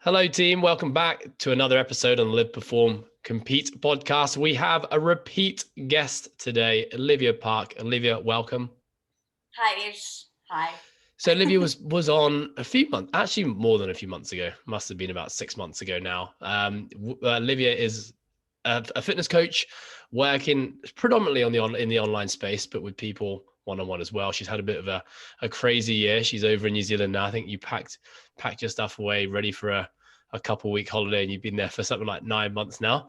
Hello, team. Welcome back to another episode on the Live, Perform, Compete podcast. We have a repeat guest today, Olivia Park. Olivia, welcome. Hi, Ish. Hi. So Olivia was on a few months, actually more than a few months ago. Must have been about 6 months ago now. Olivia is a fitness coach working predominantly in the online space, but with people one-on-one as well. She's had a bit of a crazy year. She's over in New Zealand now. I think you packed your stuff away, ready for a couple week holiday, and you've been there for something like 9 months now.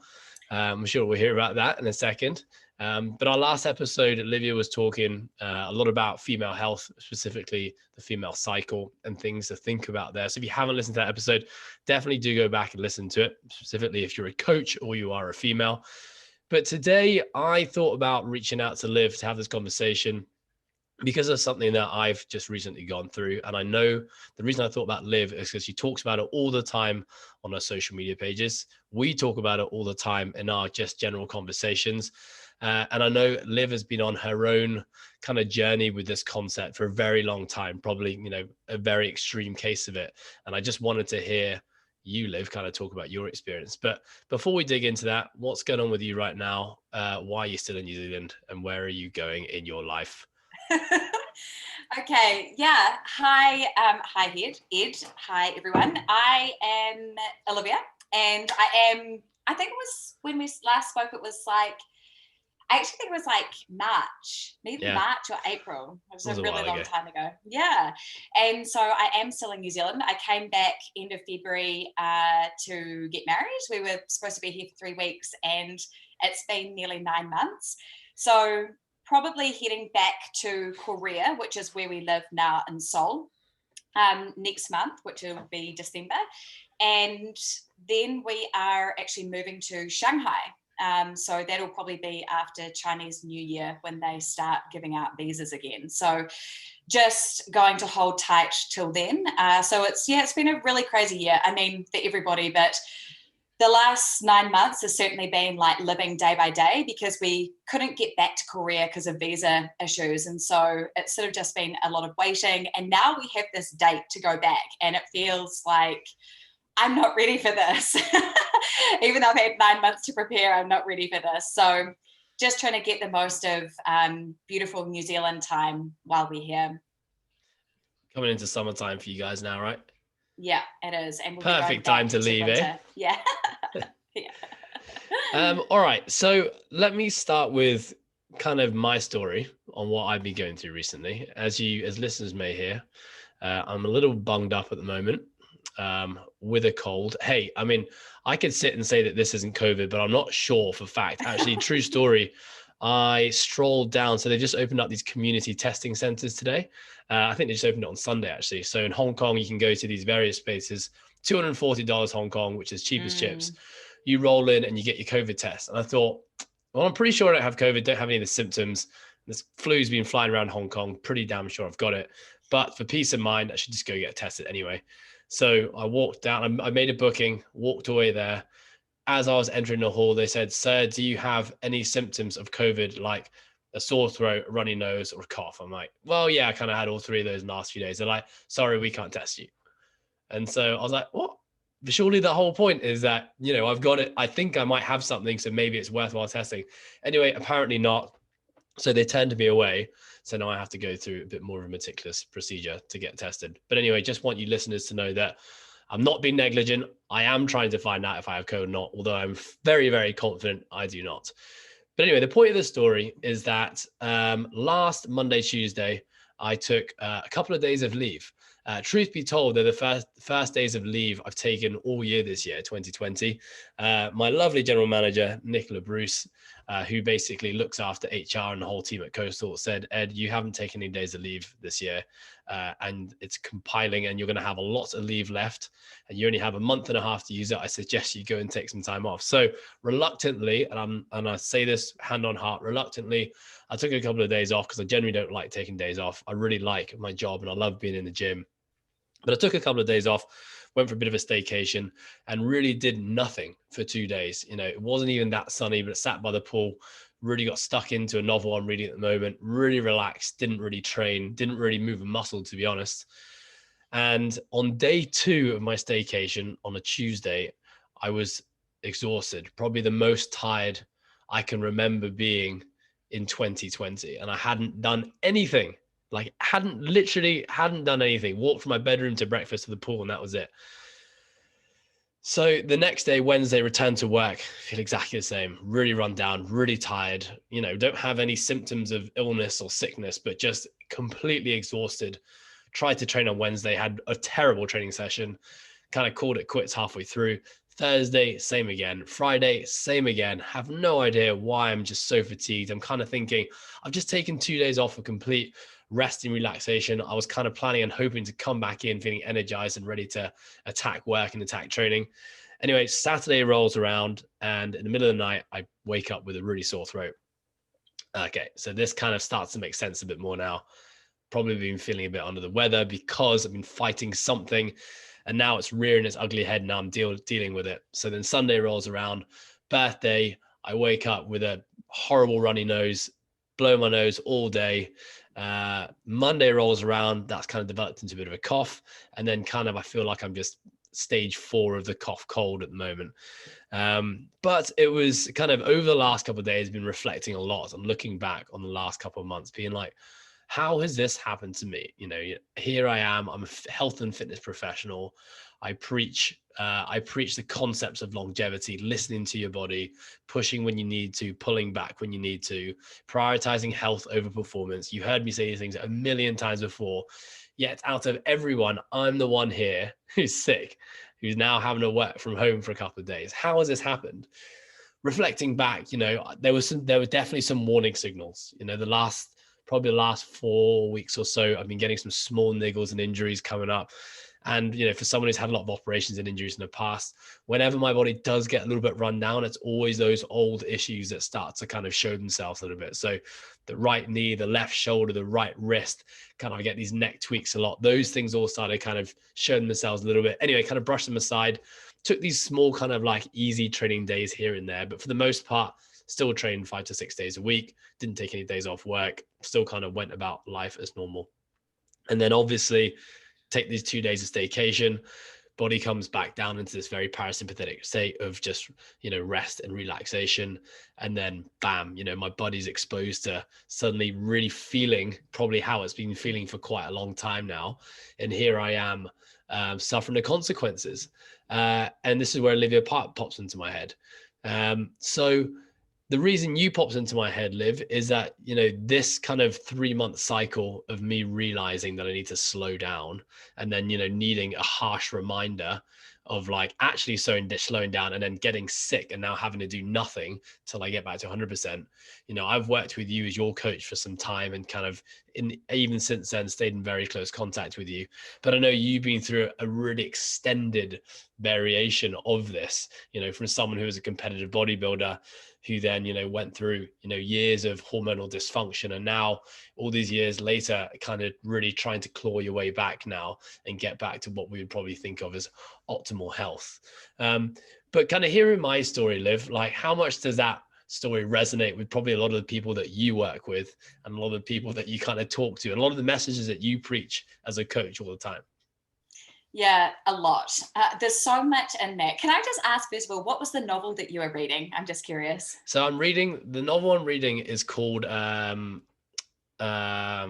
I'm sure we'll hear about that in a second. But our last episode, Olivia was talking a lot about female health, specifically the female cycle and things to think about there. So if you haven't listened to that episode, definitely do go back and listen to it, specifically if you're a coach or you are a female. But today I thought about reaching out to Liv to have this conversation because of something that I've just recently gone through. And I know the reason I thought about Liv is because she talks about it all the time on her social media pages. We talk about it all the time in our just general conversations. And I know Liv has been on her own kind of journey with this concept for a very long time, probably, a very extreme case of it. And I just wanted to hear you, Liv, kind of talk about your experience. But before we dig into that, what's going on with you right now? Why are you still in New Zealand and where are you going in your life? Okay, yeah. Hi, hi, Ed. Hi, everyone. I am Olivia, and I think it was when we last spoke, it was like, I actually think it was like March, maybe March or April. It was a really long time ago. Yeah. And so I am still in New Zealand. I came back end of February to get married. We were supposed to be here for 3 weeks, and it's been nearly 9 months. So probably heading back to Korea, which is where we live now in Seoul, next month, which will be December. And then we are actually moving to Shanghai. So that'll probably be after Chinese New Year when they start giving out visas again. So just going to hold tight till then. So it's been a really crazy year. I mean, for everybody, but the last 9 months has certainly been like living day by day because we couldn't get back to Korea because of visa issues. And so it's sort of just been a lot of waiting. And now we have this date to go back, and it feels like I'm not ready for this. Even though I've had 9 months to prepare, I'm not ready for this. So just trying to get the most of beautiful New Zealand time while we're here. Coming into summertime for you guys now, right? Yeah, it is. And we'll perfect time to leave, winter. Yeah. Yeah. All right. So let me start with kind of my story on what I've been going through recently. As listeners may hear, I'm a little bunged up at the moment with a cold. Hey, I mean, I could sit and say that this isn't COVID, but I'm not sure for fact. Actually, true story. I strolled down. So they just opened up these community testing centers today. I think they just opened it on Sunday, actually. So in Hong Kong, you can go to these various places, $240 Hong Kong, which is cheap as chips. You roll in and you get your COVID test. And I thought, well, I'm pretty sure I don't have COVID, don't have any of the symptoms. This flu's been flying around Hong Kong, pretty damn sure I've got it. But for peace of mind, I should just go get tested anyway. So I walked down, I made a booking, walked away there. As I was entering the hall, they said, "Sir, do you have any symptoms of COVID, like a sore throat, a runny nose, or a cough?" I'm like, "Well, yeah, I kind of had all three of those in the last few days." They're like, "Sorry, we can't test you." And so I was like, "What?" But surely the whole point is that, I've got it. I think I might have something, so maybe it's worthwhile testing. Anyway, apparently not. So they turned me away. So now I have to go through a bit more of a meticulous procedure to get tested. But anyway, just want you listeners to know that I'm not being negligent. I am trying to find out if I have COVID or not, although I'm very, very confident I do not. But anyway, the point of the story is that last Monday, Tuesday, I took a couple of days of leave. Truth be told, they're the first days of leave I've taken all year this year, 2020. My lovely general manager, Nicola Bruce, who basically looks after HR and the whole team at Coastal, said, "Ed, you haven't taken any days of leave this year, and it's compiling and you're going to have a lot of leave left and you only have a month and a half to use it. I suggest you go and take some time off." So reluctantly, and I say this hand on heart, reluctantly, I took a couple of days off because I generally don't like taking days off. I really like my job and I love being in the gym. But I took a couple of days off, went for a bit of a staycation and really did nothing for 2 days. It wasn't even that sunny, but sat by the pool, really got stuck into a novel I'm reading at the moment, really relaxed, didn't really train, didn't really move a muscle, to be honest. And on day 2 of my staycation on a Tuesday, I was exhausted, probably the most tired I can remember being in 2020. And I hadn't done anything, like hadn't done anything, walked from my bedroom to breakfast to the pool, and that was it. So the next day, Wednesday, return to work, feel exactly the same, really run down, really tired, don't have any symptoms of illness or sickness, but just completely exhausted. Tried to train on Wednesday, had a terrible training session, kind of called it quits halfway through. Thursday, same again. Friday, same again. Have no idea why I'm just so fatigued. I'm kind of thinking I've just taken 2 days off for complete rest and relaxation. I was kind of planning and hoping to come back in feeling energized and ready to attack work and attack training. Anyway, Saturday rolls around, and in the middle of the night, I wake up with a really sore throat. Okay, so this kind of starts to make sense a bit more now. Probably been feeling a bit under the weather because I've been fighting something, and now it's rearing its ugly head. Now I'm dealing with it. So then Sunday rolls around, birthday. I wake up with a horrible runny nose, blow my nose all day. Monday rolls around. That's kind of developed into a bit of a cough, and then kind of I feel like I'm just stage 4 of the cough cold at the moment. But it was kind of over the last couple of days, been reflecting a lot and looking back on the last couple of months, being like, how has this happened to me? Here I am. I'm a health and fitness professional. I preach the concepts of longevity, listening to your body, pushing when you need to, pulling back when you need to, prioritizing health over performance. You heard me say these things a million times before. Yet out of everyone, I'm the one here who's sick, who's now having to work from home for a couple of days. How has this happened? Reflecting back, there were definitely some warning signals. Probably the last 4 weeks or so, I've been getting some small niggles and injuries coming up. And, for someone who's had a lot of operations and injuries in the past, whenever my body does get a little bit run down, it's always those old issues that start to kind of show themselves a little bit. So the right knee, the left shoulder, the right wrist, kind of I get these neck tweaks a lot. Those things all started kind of showing themselves a little bit. Anyway, kind of brushed them aside, took these small kind of like easy training days here and there. But for the most part, still trained 5 to 6 days a week, didn't take any days off work, still kind of went about life as normal. And then obviously take these 2 days of staycation, body comes back down into this very parasympathetic state of just, rest and relaxation. And then bam, my body's exposed to suddenly really feeling probably how it's been feeling for quite a long time now. And here I am suffering the consequences. And this is where Olivia pops into my head. So the reason you popped into my head, Liv, is that, this kind of 3-month cycle of me realizing that I need to slow down, and then, needing a harsh reminder of like actually slowing down, and then getting sick and now having to do nothing till I get back to 100%. I've worked with you as your coach for some time, and kind of even since then stayed in very close contact with you. But I know you've been through a really extended variation of this, from someone who was a competitive bodybuilder, who then, went through, years of hormonal dysfunction. And now all these years later, kind of really trying to claw your way back now and get back to what we would probably think of as optimal health. But kind of hearing my story, Liv, like how much does that story resonate with probably a lot of the people that you work with, and a lot of the people that you kind of talk to, and a lot of the messages that you preach as a coach all the time? Yeah, a lot. There's so much in that. Can I just ask, first of all, what was the novel that you were reading? I'm just curious. So the novel I'm reading is called, oh my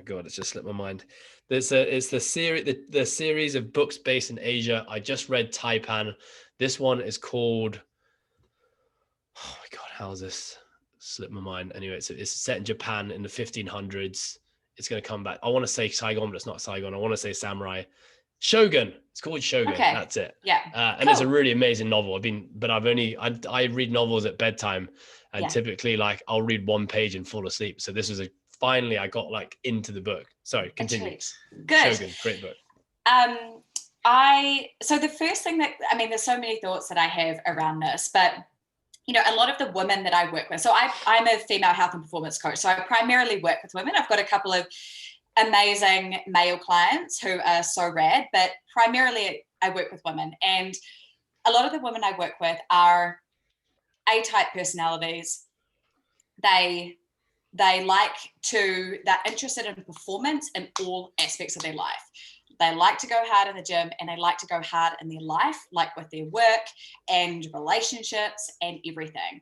God, it's just slipped my mind. It's the series of books based in Asia. I just read Taipan. This one is called, oh my God, how is this slipped my mind? Anyway, it's set in Japan in the 1500s. It's going to come back. I want to say Saigon, but it's not Saigon. I want to say Samurai. Shogun. It's called Shogun. Okay. That's it. Yeah. And cool. It's a really amazing novel. I read novels at bedtime, and typically like I'll read one page and fall asleep. So this was finally I got like into the book. Sorry, continue. Good. Shogun, great book. So the first thing there's so many thoughts that I have around this, but a lot of the women that I work with, so I'm a female health and performance coach. So I primarily work with women. I've got a couple of amazing male clients who are so rad, but primarily I work with women. And a lot of the women I work with are A-type personalities. They're interested in performance in all aspects of their life. They like to go hard in the gym, and they like to go hard in their life, like with their work and relationships and everything.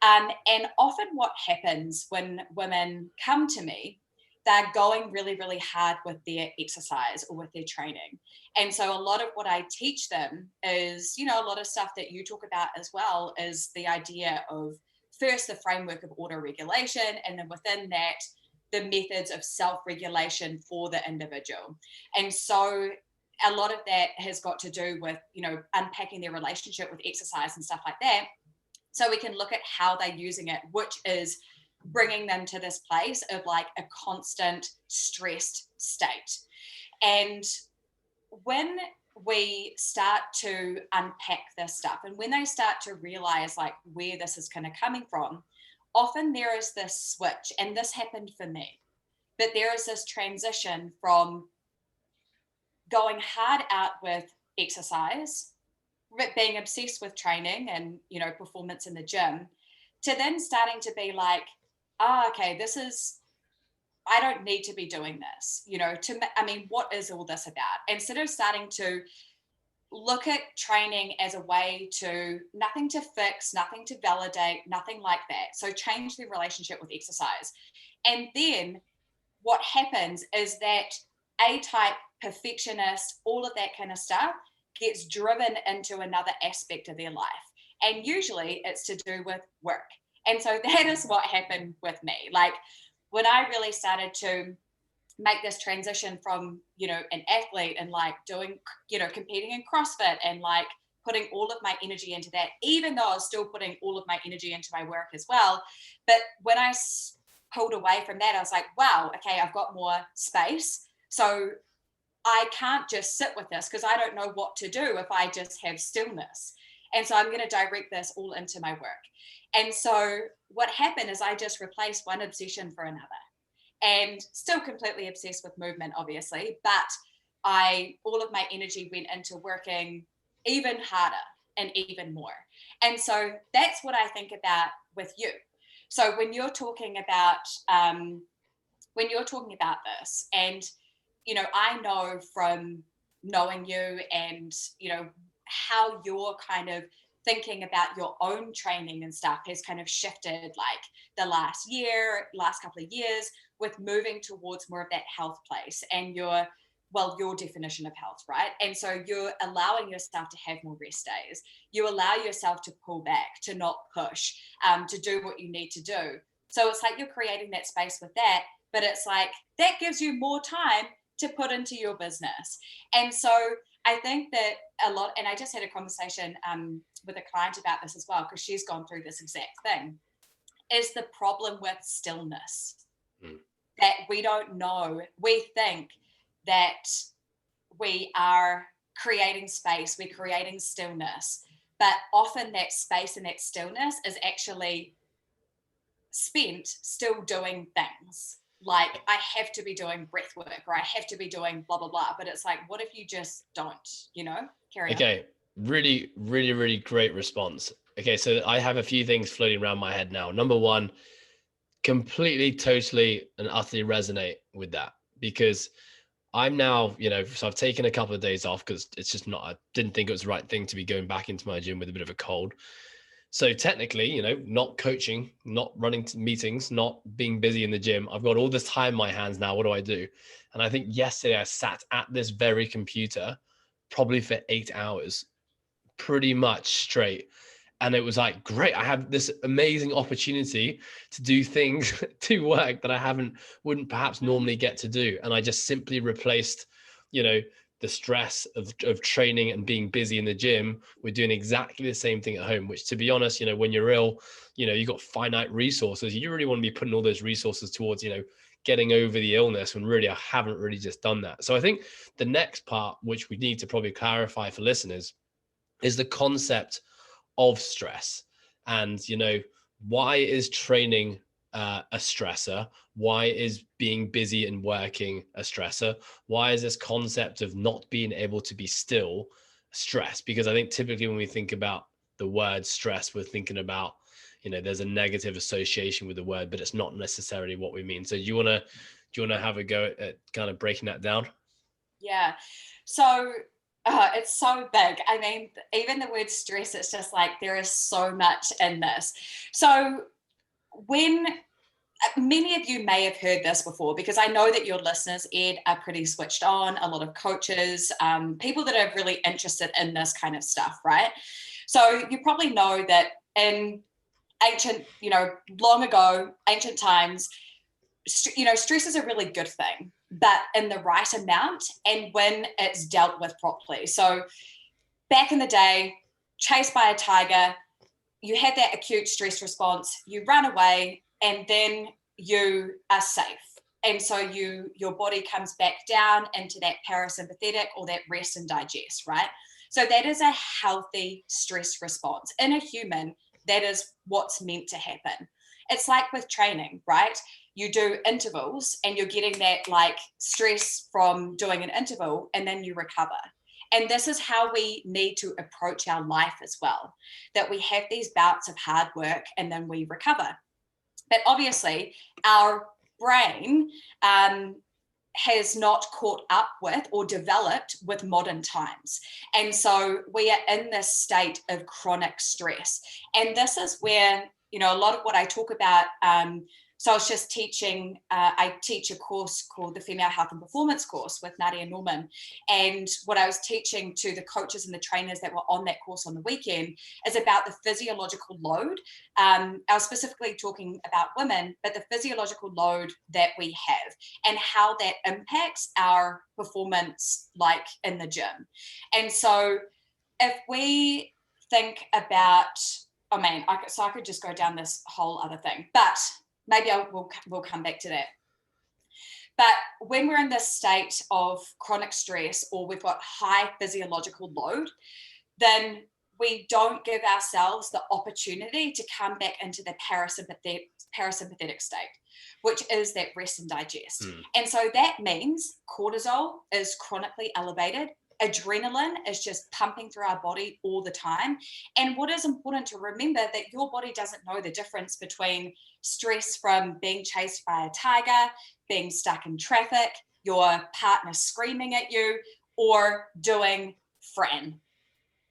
And often what happens when women come to me, they're going really, really hard with their exercise or with their training. And so a lot of what I teach them is, a lot of stuff that you talk about as well, is the idea of first the framework of auto-regulation, and then within that, the methods of self-regulation for the individual. And so a lot of that has got to do with, unpacking their relationship with exercise and stuff like that. So we can look at how they're using it, which is bringing them to this place of like a constant stressed state. And when we start to unpack this stuff, and when they start to realize like where this is kind of coming from, often there is this switch, and this happened for me, but there is this transition from going hard out with exercise, being obsessed with training and, performance in the gym, to then starting to be like, okay, I don't need to be doing this, what is all this about? Instead of starting to look at training as a way to, nothing to fix, nothing to validate, nothing like that. So change the relationship with exercise. And then what happens is that A-type, perfectionist, all of that kind of stuff gets driven into another aspect of their life. And usually it's to do with work. And so that is what happened with me. Like when I really started to make this transition from, an athlete and like doing, competing in CrossFit and like putting all of my energy into that, even though I was still putting all of my energy into my work as well. But when I pulled away from that, I was like, wow, okay, I've got more space. So I can't just sit with this because I don't know what to do if I just have stillness. And so I'm going to direct this all into my work. And so what happened is I just replaced one obsession for another, and still completely obsessed with movement, obviously, but all of my energy went into working even harder and even more. And so that's what I think about with you. So when you're talking about this, and I know from knowing you and how you're kind of thinking about your own training and stuff has kind of shifted like the last couple of years, with moving towards more of that health place and your definition of health, right? And so you're allowing yourself to have more rest days. You allow yourself to pull back, to not push, to do what you need to do. So it's like you're creating that space with that, but it's like that gives you more time to put into your business. And so I think that a lot, and I just had a conversation with a client about this as well, because she's gone through this exact thing, is the problem with stillness. That we don't know. We think that we are creating space, we're creating stillness, but often that space and that stillness is actually spent still doing things. Like I have to be doing breath work, or I have to be doing blah, blah, blah. But it's like, what if you just don't, carry on? Okay. Really, really, really great response. Okay. So I have a few things floating around my head now. Number one, completely, totally, and utterly resonate with that, because I'm now, so I've taken a couple of days off because it's just I didn't think it was the right thing to be going back into my gym with a bit of a cold. So technically, not coaching, not running to meetings, not being busy in the gym. I've got all this time in my hands now. What do I do? And I think yesterday I sat at this very computer probably for 8 hours, pretty much straight. And it was like, great, I have this amazing opportunity to do things, to work that wouldn't perhaps normally get to do. And I just simply replaced, the stress of training and being busy in the gym with doing exactly the same thing at home, which, to be honest, when you're ill, you've got finite resources. You really want to be putting all those resources towards, getting over the illness, when really I haven't really just done that. So I think the next part, which we need to probably clarify for listeners, is the concept of stress. And why is training a stressor? Why is being busy and working a stressor? Why is this concept of not being able to be still stress? Because I think typically when we think about the word stress, we're thinking about there's a negative association with the word, but it's not necessarily what we mean. So do you want to have a go at kind of breaking that down? Yeah. So it's so big. I mean, even the word stress, it's just like there is so much in this. So when many of you may have heard this before, because I know that your listeners, Ed, are pretty switched on, a lot of coaches, people that are really interested in this kind of stuff, right? So you probably know that in ancient, long ago, ancient times, stress is a really good thing, but in the right amount and when it's dealt with properly. So back in the day, chased by a tiger, you had that acute stress response, you run away, and then you are safe. And so your body comes back down into that parasympathetic or that rest and digest, right? So that is a healthy stress response. In a human, that is what's meant to happen. It's like with training, right? You do intervals and you're getting that like stress from doing an interval and then you recover. And this is how we need to approach our life as well, that we have these bouts of hard work and then we recover. But obviously, our brain has not caught up with or developed with modern times. And so we are in this state of chronic stress. And this is where, a lot of what I talk about, so I was just teaching, I teach a course called the Female Health and Performance course with Nadia Norman. And what I was teaching to the coaches and the trainers that were on that course on the weekend is about the physiological load. I was specifically talking about women, but the physiological load that we have and how that impacts our performance, like in the gym. And so if we think about, I could just go down this whole other thing, but maybe we'll come back to that. But when we're in this state of chronic stress or we've got high physiological load, then we don't give ourselves the opportunity to come back into the parasympathetic state, which is that rest and digest. And so that means cortisol is chronically elevated. Adrenaline is just pumping through our body all the time. And what is important to remember that your body doesn't know the difference between stress from being chased by a tiger, being stuck in traffic, your partner screaming at you, or doing Fran.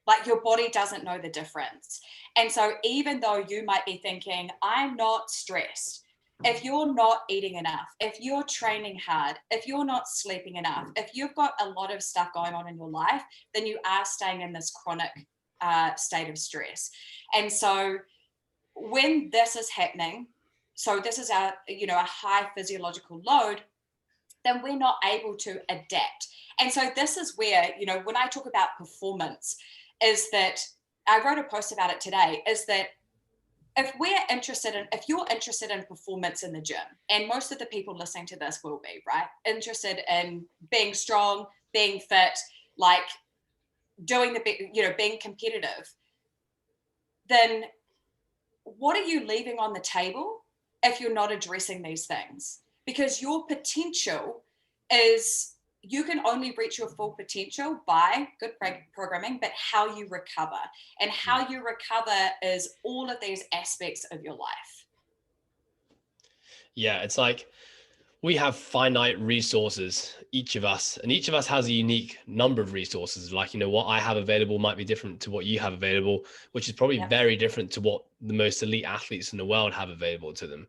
Like your body doesn't know the difference. And so even though you might be thinking, I'm not stressed, if you're not eating enough, if you're training hard, if you're not sleeping enough, if you've got a lot of stuff going on in your life, then you are staying in this chronic state of stress. And so when this is happening, so this is a high physiological load, then we're not able to adapt. And so this is where, when I talk about performance, is that I wrote a post about it today, is that if you're interested in performance in the gym, and most of the people listening to this will be, right, interested in being strong, being fit, like doing being competitive, then what are you leaving on the table if you're not addressing these things? Because your potential is, you can only reach your full potential by good programming, but how you recover. And how you recover is all of these aspects of your life. Yeah, it's like we have finite resources, each of us, and each of us has a unique number of resources. Like, what I have available might be different to what you have available, which is probably very different to what the most elite athletes in the world have available to them.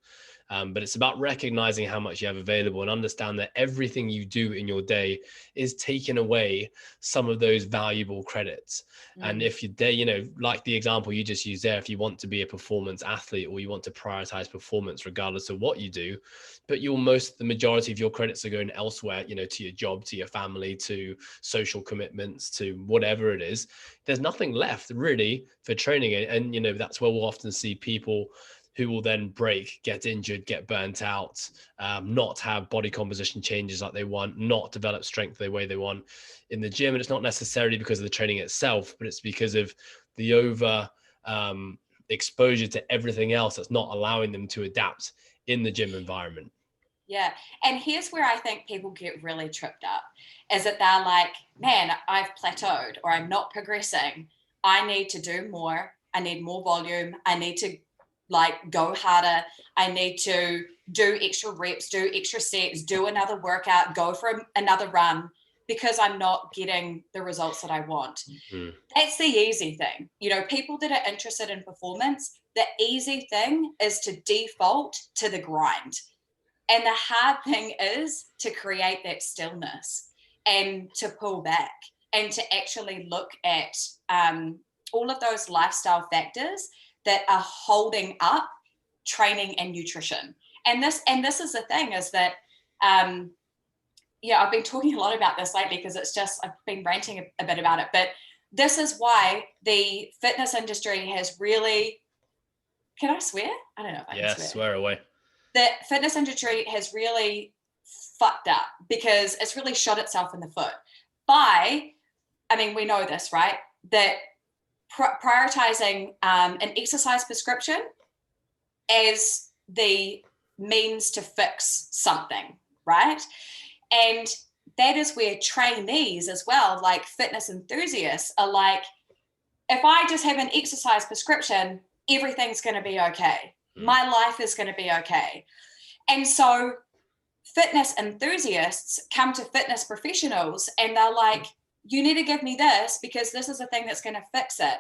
But it's about recognizing how much you have available and understand that everything you do in your day is taking away some of those valuable credits. And if you're there, like the example you just used there, if you want to be a performance athlete or you want to prioritize performance regardless of what you do, but the majority of your credits are going elsewhere, to your job, to your family, to social commitments, to whatever it is, there's nothing left really for training. And that's where we'll often see people who will then break, get injured, get burnt out, not have body composition changes like they want, not develop strength the way they want in the gym. And it's not necessarily because of the training itself, but it's because of the over exposure to everything else that's not allowing them to adapt in the gym environment. Yeah. And here's where I think people get really tripped up, is that they're like, man, I've plateaued or I'm not progressing. I need to do more. I need more volume. I need to go harder. I need to do extra reps, do extra sets, do another workout, go for another run. because I'm not getting the results that I want. Mm. That's the easy thing. You know, people that are interested in performance, the easy thing is to default to the grind. And the hard thing is to create that stillness and to pull back and to actually look at all of those lifestyle factors that are holding up training and nutrition. And this is the thing, is that I've been talking a lot about this lately because I've been ranting a bit about it, but this is why the fitness industry has really, can I swear? I don't know if I can Swear away. The fitness industry has really fucked up because it's really shot itself in the foot we know this, right? That prioritizing an exercise prescription as the means to fix something, right? And that is where trainees as well, like fitness enthusiasts, are like, if I just have an exercise prescription, everything's going to be okay. My life is going to be okay. And so fitness enthusiasts come to fitness professionals and they're like, you need to give me this because this is the thing that's going to fix it.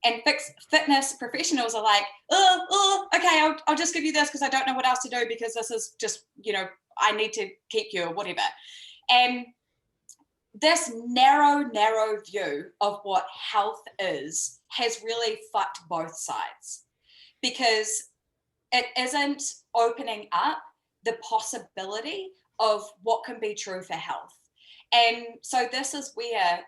And fitness professionals are like, okay, I'll just give you this because I don't know what else to do because this is just, I need to keep you or whatever. And this narrow view of what health is has really fucked both sides, because it isn't opening up the possibility of what can be true for health. And so this is where,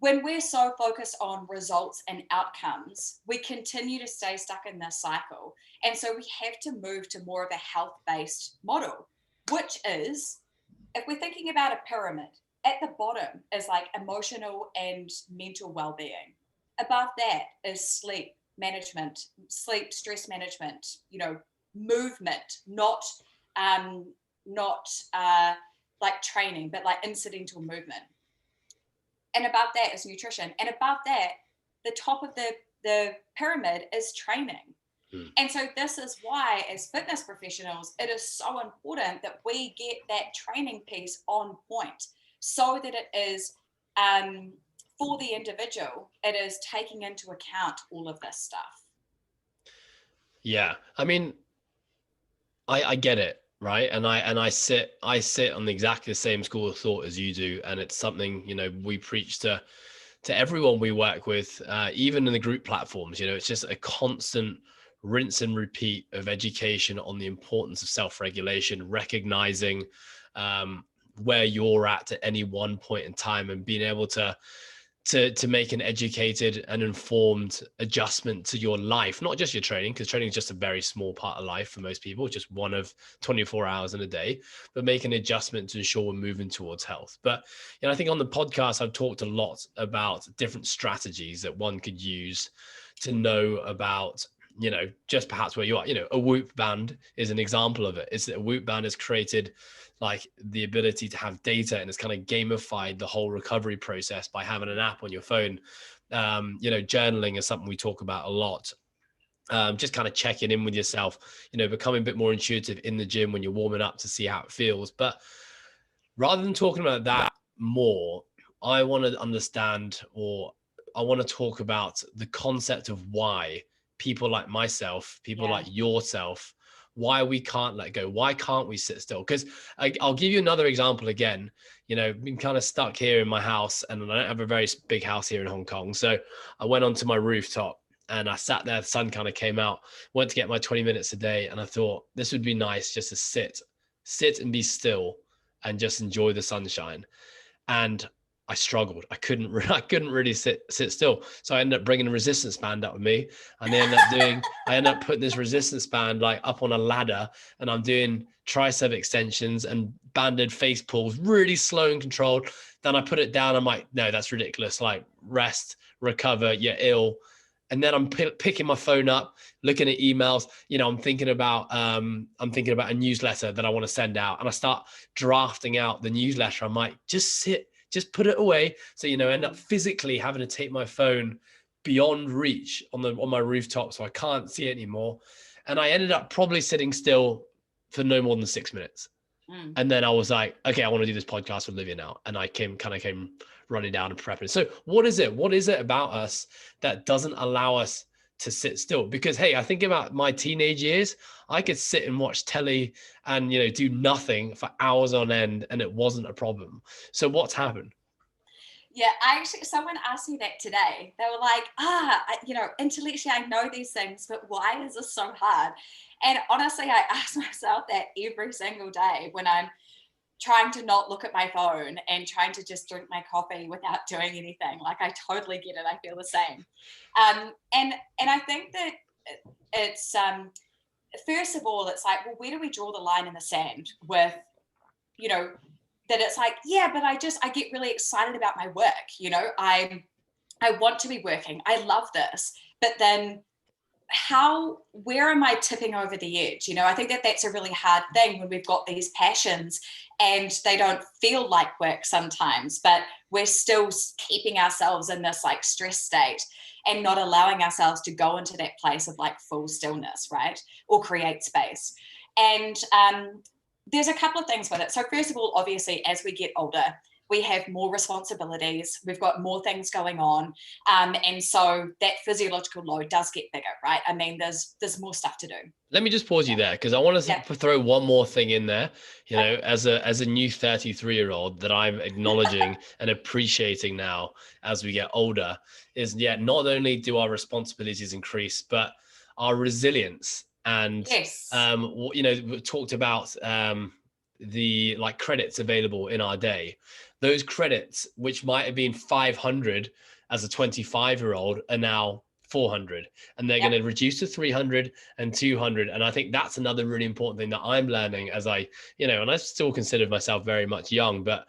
when we're so focused on results and outcomes, we continue to stay stuck in this cycle. And so we have to move to more of a health-based model, which is, if we're thinking about a pyramid, at the bottom is like emotional and mental well-being. Above that is sleep management, stress management, movement, not like training, but like incidental movement. And above that is nutrition. And above that, the top of the pyramid is training. And so this is why, as fitness professionals, it is so important that we get that training piece on point, so that it is, for the individual, it is taking into account all of this stuff. Yeah. I mean, I get it, right? And I sit on exactly the same school of thought as you do. And it's something, we preach to everyone we work with, even in the group platforms. It's just a constant rinse and repeat of education on the importance of self-regulation, recognizing where you're at any one point in time, and being able to make an educated and informed adjustment to your life, not just your training, because training is just a very small part of life for most people, just one of 24 hours in a day, but make an adjustment to ensure we're moving towards health. But I think on the podcast, I've talked a lot about different strategies that one could use to know about, just perhaps where you are. A Whoop band is an example of it. It's that a Whoop band has created like the ability to have data, and it's kind of gamified the whole recovery process by having an app on your phone. Journaling is something we talk about a lot. Just kind of checking in with yourself, becoming a bit more intuitive in the gym when you're warming up to see how it feels. But rather than talking about that more, I want to understand, or I want to talk about the concept of why people like myself, people like yourself, why we can't let go. Why can't we sit still? Because I'll give you another example again. Been kind of stuck here in my house, and I don't have a very big house here in Hong Kong. So I went onto my rooftop and I sat there. The sun kind of came out, went to get my 20 minutes a day. And I thought this would be nice just to sit and be still and just enjoy the sunshine. And I struggled. I couldn't really sit still. So I ended up bringing a resistance band up with me, and I ended up putting this resistance band like up on a ladder, and I'm doing tricep extensions and banded face pulls, really slow and controlled. Then I put it down. I'm like, no, that's ridiculous. Like, rest, recover, you're ill. And then I'm picking my phone up, looking at emails. I'm thinking about a newsletter that I want to send out, and I start drafting out the newsletter. I'm like, just put it away. So, end up physically having to take my phone beyond reach on my rooftop, so I can't see it anymore. And I ended up probably sitting still for no more than 6 minutes. Mm. And then I was like, okay, I want to do this podcast with Olivia now. And I came running down and prepping. So what is it? What is it about us that doesn't allow us to sit still? Because, hey, I think about my teenage years, I could sit and watch telly and, do nothing for hours on end and it wasn't a problem. So what's happened? Yeah, someone asked me that today. They were like, intellectually I know these things, but why is this so hard? And honestly, I ask myself that every single day when I'm trying to not look at my phone and trying to just drink my coffee without doing anything. Like, I totally get it. I feel the same. And I think that it's first of all, it's like, well, where do we draw the line in the sand with, that it's like, yeah, but I get really excited about my work. I want to be working. I love this. But then where am I tipping over the edge? I think that that's a really hard thing when we've got these passions and they don't feel like work sometimes, but we're still keeping ourselves in this like stress state and not allowing ourselves to go into that place of like full stillness, right? Or create space. And there's a couple of things with it. So first of all, obviously, as we get older, we have more responsibilities, we've got more things going on. And so that physiological load does get bigger, right? I mean, there's more stuff to do. Let me just pause you there because I want to throw one more thing in there. As a new 33-year-old that I'm acknowledging and appreciating now as we get older is not only do our responsibilities increase, but our resilience. And yes. we talked about the like credits available in our day. Those credits, which might have been 500 as a 25-year-old, are now 400, and they're going to reduce to 300 and 200. And I think that's another really important thing that I'm learning as I and I still consider myself very much young, but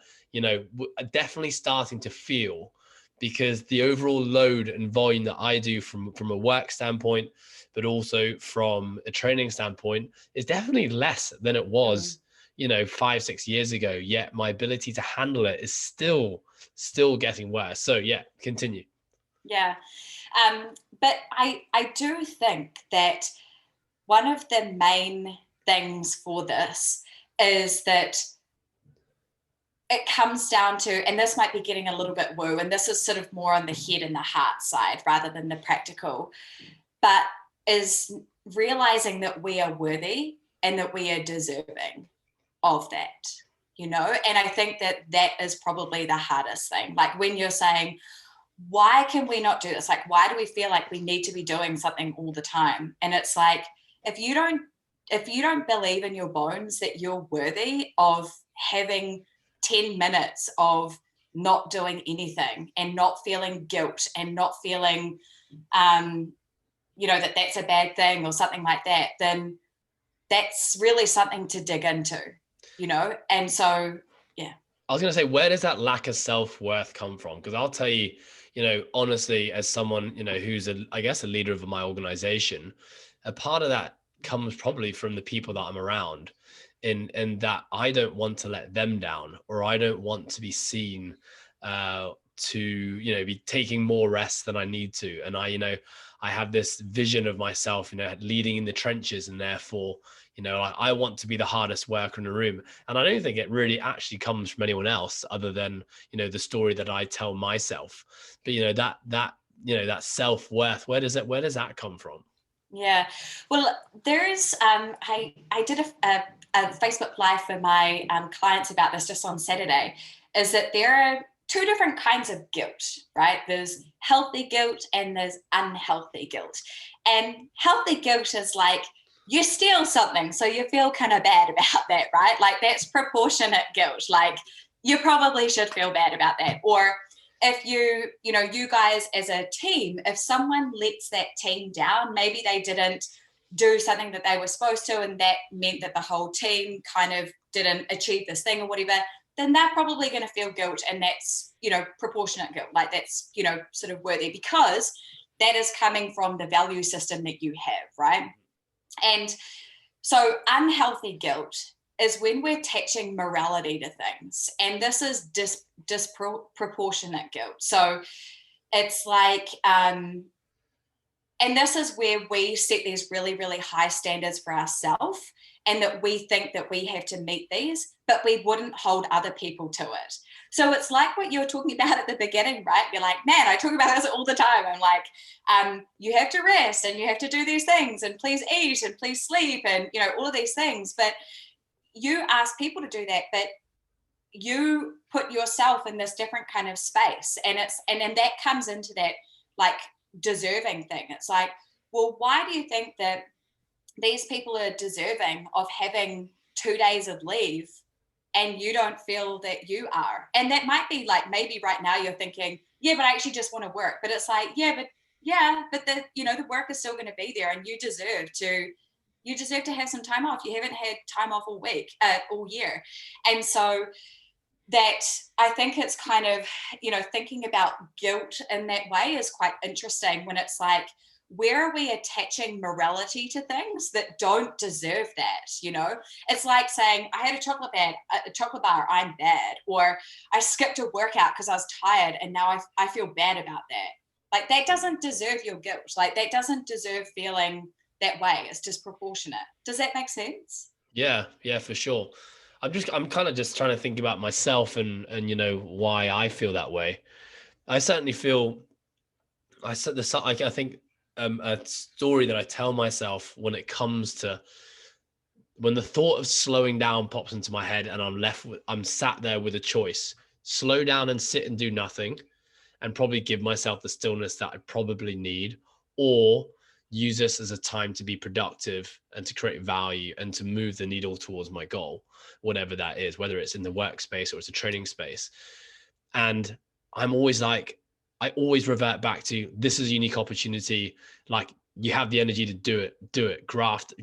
definitely starting to feel, because the overall load and volume that I do from a work standpoint, but also from a training standpoint, is definitely less than it was 5-6 years ago. Yet my ability to handle it is still getting worse. So continue. But I do think that one of the main things for this is that it comes down to, and this might be getting a little bit woo, and this is sort of more on the head and the heart side rather than the practical, but is realizing that we are worthy and that we are deserving of that, and I think that is probably the hardest thing. Like when you're saying, why can we not do this? Like, why do we feel like we need to be doing something all the time? And it's like, if you don't believe in your bones that you're worthy of having 10 minutes of not doing anything and not feeling guilt and not feeling, that that's a bad thing or something like that, then that's really something to dig into, And so, yeah. I was going to say, where does that lack of self-worth come from? Because I'll tell you, honestly, as someone, who's I guess a leader of my organization, a part of that comes probably from the people that I'm around, in that I don't want to let them down, or I don't want to be seen to, be taking more rest than I need to. And I have this vision of myself, leading in the trenches, and therefore, I want to be the hardest worker in the room. And I don't think it really actually comes from anyone else other than, the story that I tell myself. But, that self-worth, where does that come from? Yeah, well, there's I did a Facebook Live for my clients about this just on Saturday, is that there are two different kinds of guilt, right? There's healthy guilt and there's unhealthy guilt. And healthy guilt is like, you steal something, so you feel kind of bad about that, right? Like, that's proportionate guilt. Like, you probably should feel bad about that. Or if you guys as a team, if someone lets that team down, maybe they didn't do something that they were supposed to, and that meant that the whole team kind of didn't achieve this thing or whatever, then they're probably going to feel guilt, and that's, proportionate guilt. Like, that's, sort of worthy, because that is coming from the value system that you have, right? And so unhealthy guilt is when we're attaching morality to things. And this is disproportionate guilt. So it's like, and this is where we set these really, really high standards for ourselves. and that we think that we have to meet these, but we wouldn't hold other people to it. So it's like what you were talking about at the beginning, right? You're like, man, I talk about this all the time. I'm like, you have to rest and you have to do these things and please eat and please sleep and, you know, all of these things. But you ask people to do that, but you put yourself in this different kind of space. And then that comes into that like deserving thing. It's like, well, why do you think that these people are deserving of having 2 days of leave and you don't feel that you are? And that might be like, maybe right now you're thinking, yeah, but I actually just want to work. But it's like, but the, you know, the work is still going to be there, and you deserve to have some time off. You haven't had time off all week, all year. And so that, I think it's kind of, you know, thinking about guilt in that way is quite interesting, when it's like, where are we attaching morality to things that don't deserve that? You know, it's like saying, I had a chocolate bar, I'm bad, or I skipped a workout because I was tired and now I feel bad about that. Like, that doesn't deserve your guilt. Like, that doesn't deserve feeling that way. It's disproportionate. Does that make sense? Yeah, for sure. I'm kind of just trying to think about myself and you know, why I feel that way. I certainly feel, I think a story that I tell myself when it comes to, when the thought of slowing down pops into my head and I'm sat there with a choice: slow down and sit and do nothing and probably give myself the stillness that I probably need, or use this as a time to be productive and to create value and to move the needle towards my goal, whatever that is, whether it's in the workspace or it's a training space. And I'm always like, I always revert back to, this is a unique opportunity. Like, you have the energy to do it, graft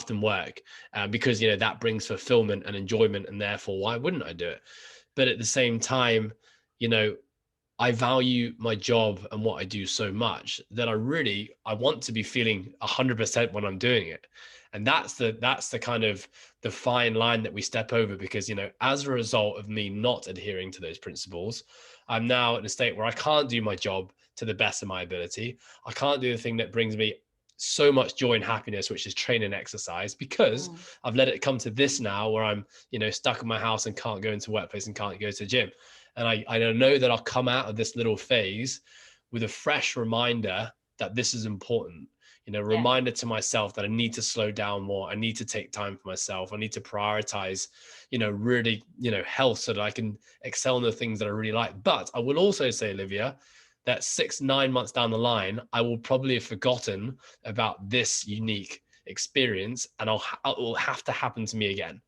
and work, because, you know, that brings fulfillment and enjoyment, and therefore, why wouldn't I do it? But at the same time, you know, I value my job and what I do so much that I want to be feeling 100% when I'm doing it. And that's the kind of the fine line that we step over, because, you know, as a result of me not adhering to those principles, I'm now in a state where I can't do my job to the best of my ability. I can't do the thing that brings me so much joy and happiness, which is train and exercise, because I've let it come to this now where I'm, you know, stuck in my house and can't go into workplace and can't go to the gym. And I know that I'll come out of this little phase with a fresh reminder that this is important. You know, reminder to myself that I need to slow down more. I need to take time for myself. I need to prioritize, you know, really, you know, health, so that I can excel in the things that I really like. But I will also say, Olivia, that 6-9 months down the line, I will probably have forgotten about this unique experience, and it will have to happen to me again.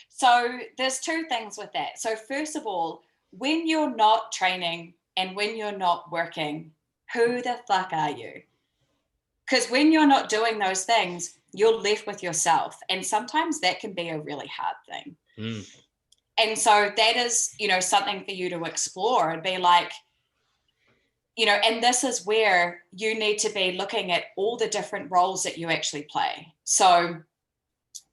So there's two things with that. So first of all, when you're not training and when you're not working, who the fuck are you? Because when you're not doing those things, you're left with yourself. And sometimes that can be a really hard thing. And so that is, you know, something for you to explore and be like, you know, and this is where you need to be looking at all the different roles that you actually play. So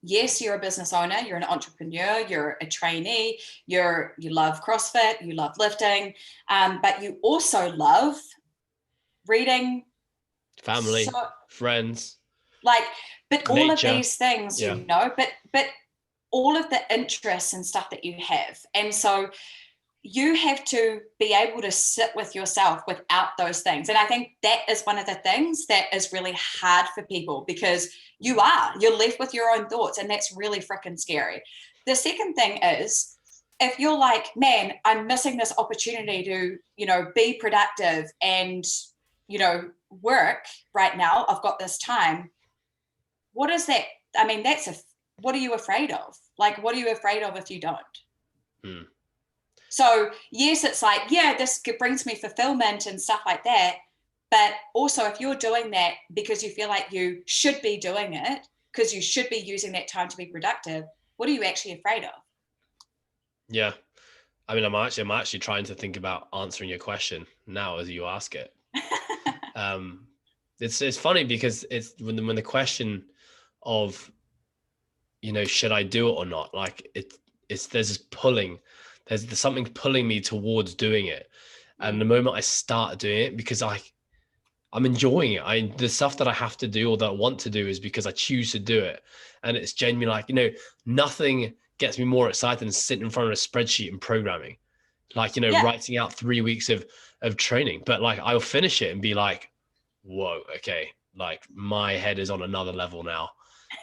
yes, you're a business owner, you're an entrepreneur, you're a trainee, you love CrossFit, you love lifting, but you also love reading, family, friends, like, but nature. all of these things, you know, but all of the interests and stuff that you have. And so you have to be able to sit with yourself without those things. And I think that is one of the things that is really hard for people, because you're left with your own thoughts, and that's really freaking scary. The second thing is, if you're like, man, I'm missing this opportunity to, you know, be productive and, you know, work right now, I've got this time. What is that? I mean, what are you afraid of? Like, what are you afraid of if you don't? So yes, it's like, yeah, this brings me fulfillment and stuff like that. But also, if you're doing that because you feel like you should be doing it, because you should be using that time to be productive, what are you actually afraid of? Yeah. I mean, I'm actually trying to think about answering your question now as you ask it. It's funny because it's when the question of, you know, should I do it or not? Like there's this pulling, there's something pulling me towards doing it. And the moment I start doing it, because I'm enjoying it. The stuff that I have to do or that I want to do is because I choose to do it. And it's genuinely like, nothing gets me more excited than sitting in front of a spreadsheet and programming, like, Yeah. writing out 3 weeks of training. But like, I'll finish it and be like, whoa, okay, like my head is on another level now.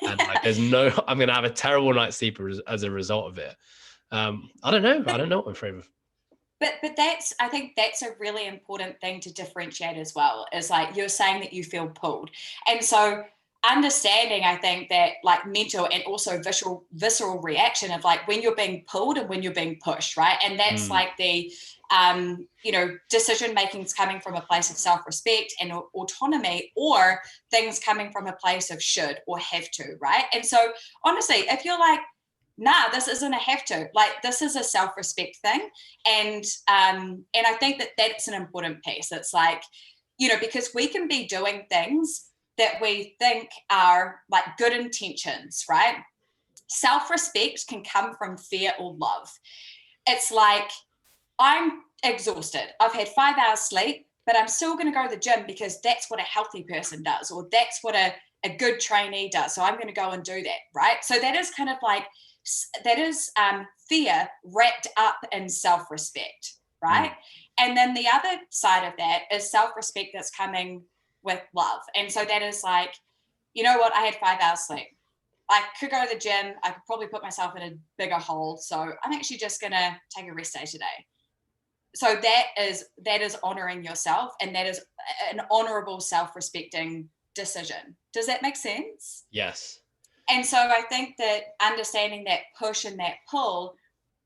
And like, I'm going to have a terrible night's sleep as a result of it. I don't know. I don't know what I'm afraid of. But I think that's a really important thing to differentiate as well, is like you're saying that you feel pulled. And so understanding, I think, that like mental and also visceral reaction of like when you're being pulled and when you're being pushed, right? And that's like the decision making's coming from a place of self-respect and autonomy, or things coming from a place of should or have to, right? And so honestly, if you're like, nah, this isn't a have to, like this is a self-respect thing. And I think that that's an important piece. It's like, because we can be doing things that we think are like good intentions, right? Self-respect can come from fear or love. It's like, I'm exhausted, I've had 5 hours sleep, but I'm still going to go to the gym because that's what a healthy person does, or that's what a good trainee does, so I'm going to go and do that, right? So that is kind of like, that is fear wrapped up in self-respect, right? And then the other side of that is self-respect that's coming with love. And so that is like, you know what, I had 5 hours sleep, I could go to the gym, I could probably put myself in a bigger hole, so I'm actually just going to take a rest day today. So that is honoring yourself, and that is an honorable, self-respecting decision. Does that make sense? Yes. And so I think that understanding that push and that pull,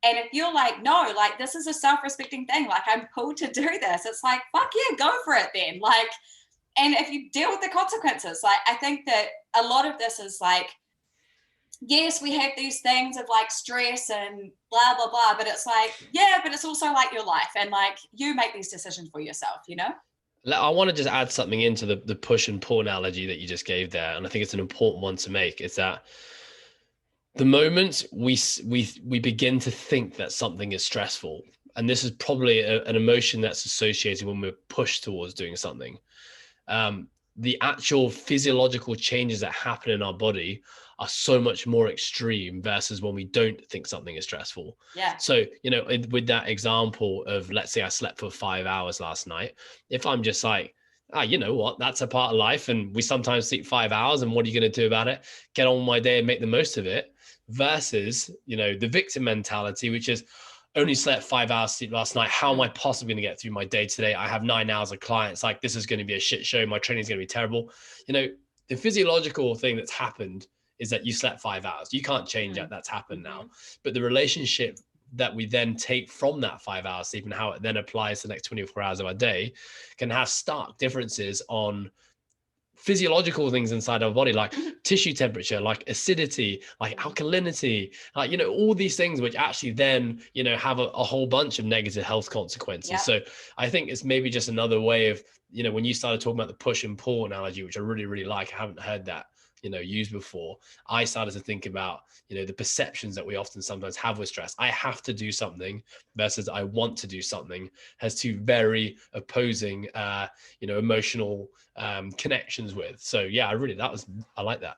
and if you're like, no, like this is a self-respecting thing, like I'm pulled to do this, it's like, fuck yeah, go for it then. Like, and if you deal with the consequences, like I think that a lot of this is like, yes, we have these things of like stress and blah, blah, blah, but it's like, yeah, but it's also like your life, and like you make these decisions for yourself, I want to just add something into the push and pull analogy that you just gave there. And I think it's an important one to make, is that the moment we begin to think that something is stressful, and this is probably an emotion that's associated when we're pushed towards doing something, the actual physiological changes that happen in our body are so much more extreme versus when we don't think something is stressful. Yeah. So, with that example of, let's say I slept for 5 hours last night, if I'm just like, you know what, that's a part of life, and we sometimes sleep 5 hours, and what are you going to do about it? Get on with my day and make the most of it. Versus, the victim mentality, which is, only slept 5 hours sleep last night. How am I possibly going to get through my day today? I have 9 hours of clients. Like, this is going to be a shit show. My training is going to be terrible. The physiological thing that's happened is that you slept 5 hours. You can't change that. That's happened now. But the relationship that we then take from that 5 hours sleep and how it then applies to the next 24 hours of our day can have stark differences on physiological things inside our body, like tissue temperature, like acidity, like alkalinity, like, all these things, which actually then, have a whole bunch of negative health consequences. Yep. So I think it's maybe just another way of, when you started talking about the push and pull analogy, which I really, really like, I haven't heard that, used before. I started to think about, the perceptions that we often sometimes have with stress. I have to do something versus I want to do something, has two very opposing, emotional connections with. So yeah, I like that.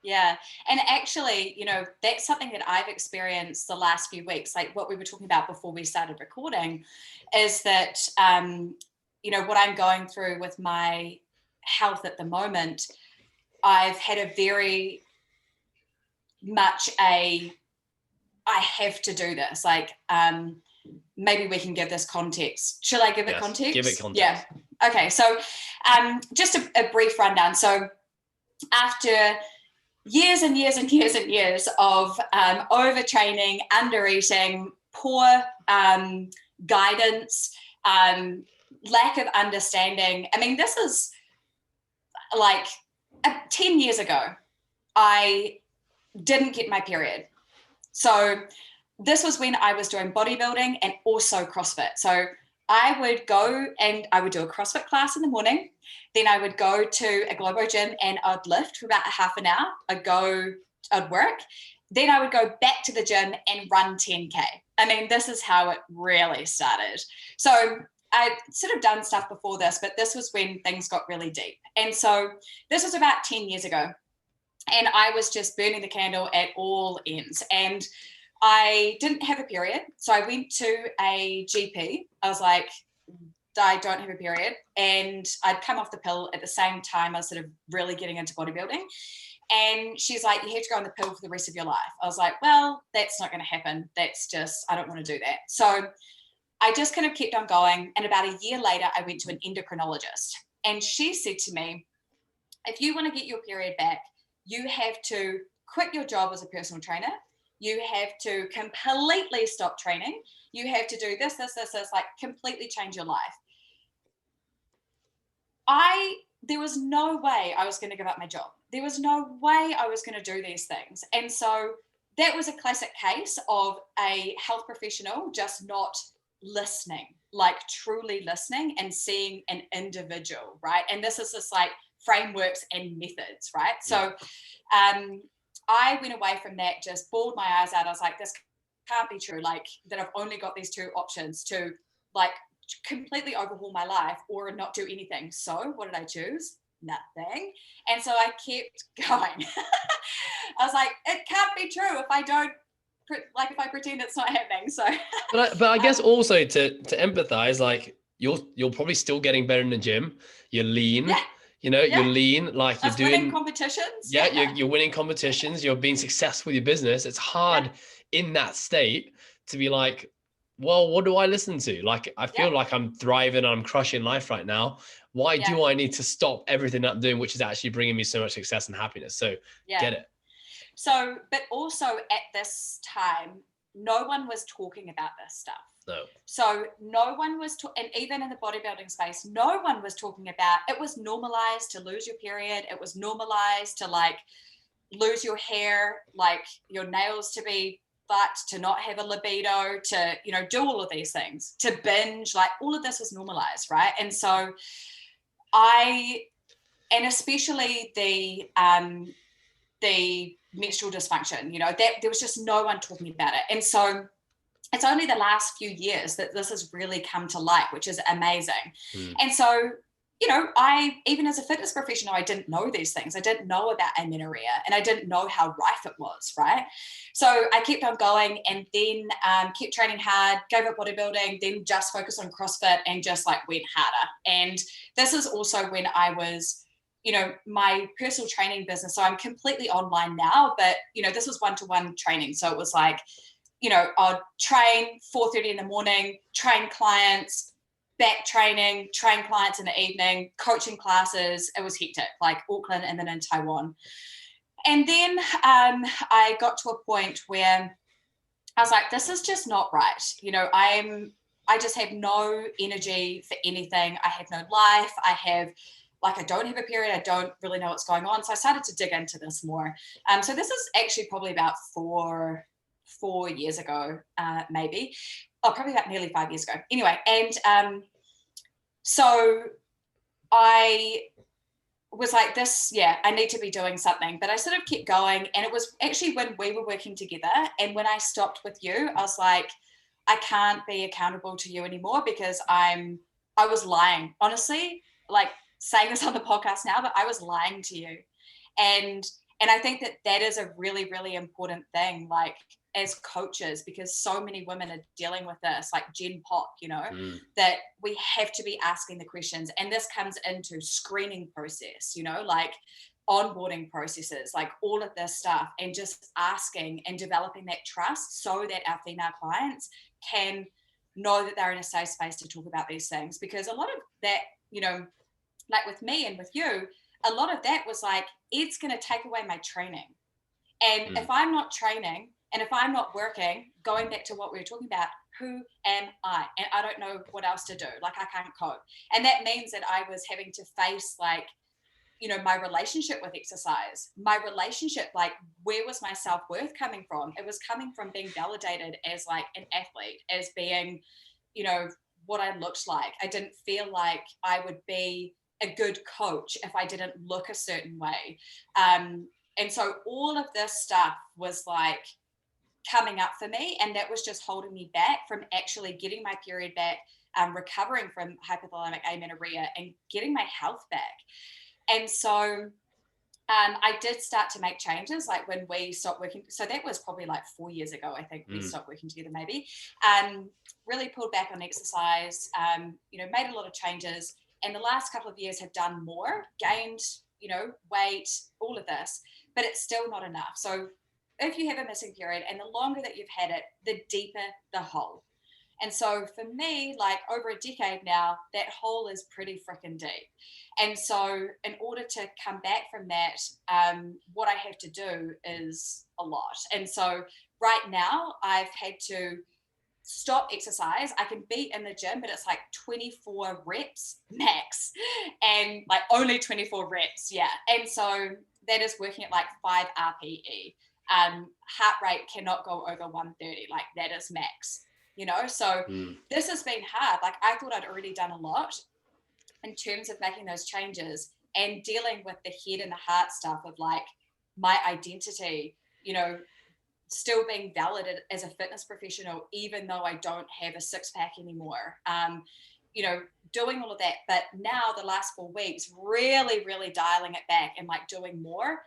Yeah. And actually, that's something that I've experienced the last few weeks, like what we were talking about before we started recording, is that, what I'm going through with my health at the moment, I've had a very much I have to do this. Like, maybe we can give this context. Shall I give it context? Give it context. Yeah. Okay. So, just a brief rundown. So after years and years and years and years of overtraining, under-eating, poor guidance, lack of understanding. I mean, this is like 10 years ago, I didn't get my period. So this was when I was doing bodybuilding and also CrossFit. So I would go and I would do a CrossFit class in the morning. Then I would go to a Globo gym and I'd lift for about a half an hour. I'd work. Then I would go back to the gym and run 10K. I mean, this is how it really started. So I'd sort of done stuff before this, but this was when things got really deep. And so this was about 10 years ago. And I was just burning the candle at all ends. And I didn't have a period. So I went to a GP. I was like, I don't have a period. And I'd come off the pill at the same time I was sort of really getting into bodybuilding. And she's like, you have to go on the pill for the rest of your life. I was like, well, that's not going to happen. That's just, I don't want to do that. So I just kind of kept on going. And about a year later, I went to an endocrinologist. And she said to me, if you want to get your period back, you have to quit your job as a personal trainer. You have to completely stop training. You have to do this, like completely change your life. There was no way I was going to give up my job. There was no way I was going to do these things. And so that was a classic case of a health professional just not listening, like truly listening and seeing an individual, right? And this is just like frameworks and methods, right? So I went away from that, just bawled my eyes out. I was like, this can't be true, like that I've only got these two options to like completely overhaul my life or not do anything. So what did I choose? Nothing. And so I kept going. I was like, it can't be true if I don't, like if I pretend it's not happening. So but I guess also to empathize, like you're probably still getting better in the gym. You're lean. Yeah. You're lean, like you're doing winning competitions. Yeah, you're winning competitions, you're being successful with your business. It's hard in that state to be like, well, what do I listen to? Like, I feel like I'm thriving, I'm crushing life right now. Why do I need to stop everything I'm doing, which is actually bringing me so much success and happiness? So get it. So, but also at this time, no one was talking about this stuff. No. So no one was, and even in the bodybuilding space, no one was talking about, it was normalized to lose your period. It was normalized to like lose your hair, like your nails to be fucked, to not have a libido, to, you know, do all of these things, to binge, like all of this was normalized, right? And so and especially the menstrual dysfunction, you know, that there was just no one talking about it. And so it's only the last few years that this has really come to light, which is amazing. And so, you know, even as a fitness professional, I didn't know these things. I didn't know about amenorrhea and I didn't know how rife it was, right? So I kept on going and then kept training hard, gave up bodybuilding, then just focused on CrossFit and just like went harder. And this is also when I was, you know, my personal training business. So I'm completely online now, but, you know, this was one-to-one training. So it was like, you know, I'd train 4:30 in the morning, train clients, back training, train clients in the evening, coaching classes. It was hectic, like Auckland and then in Taiwan. And then I got to a point where I was like, this is just not right. You know, I just have no energy for anything. I have no life. I don't have a period. I don't really know what's going on. So I started to dig into this more. So this is actually probably about four years ago, maybe. Oh, probably about nearly 5 years ago. Anyway, and so I was like, I need to be doing something. But I sort of kept going. And it was actually when we were working together and when I stopped with you, I was like, I can't be accountable to you anymore because I was lying. Honestly, like saying this on the podcast now, but I was lying to you. And I think that is a really, really important thing, like as coaches, because so many women are dealing with this, like Gen Pop, you know, that we have to be asking the questions. And this comes into screening process, you know, like onboarding processes, like all of this stuff, and just asking and developing that trust so that our female clients can know that they're in a safe space to talk about these things. Because a lot of that, you know, like with me and with you, a lot of that was like, it's going to take away my training. And if I'm not training and if I'm not working, going back to what we were talking about, who am I? And I don't know what else to do. Like I can't cope. And that means that I was having to face like, you know, my relationship with exercise, my relationship, like where was my self-worth coming from? It was coming from being validated as like an athlete, as being, you know, what I looked like. I didn't feel like I would be a good coach if I didn't look a certain way. And so all of this stuff was like coming up for me, and that was just holding me back from actually getting my period back, recovering from hypothalamic amenorrhea and getting my health back. And so I did start to make changes, like when we stopped working. So that was probably like 4 years ago, I think we stopped working together maybe. Really pulled back on exercise, made a lot of changes. And the last couple of years have done more, gained, weight, all of this, but it's still not enough. So if you have a missing period and the longer that you've had it, the deeper the hole. And so for me, like over a decade now, that hole is pretty freaking deep. And so in order to come back from that, what I have to do is a lot. And so right now I've had to stop exercise. I can be in the gym, but it's like 24 reps max and like only 24 reps. Yeah. And so that is working at like 5 RPE. Heart rate cannot go over 130. Like that is max. So this has been hard. Like I thought I'd already done a lot in terms of making those changes and dealing with the head and the heart stuff of like my identity, still being validated as a fitness professional, even though I don't have a 6-pack anymore, doing all of that. But now the last 4 weeks, really, really dialing it back and like doing more,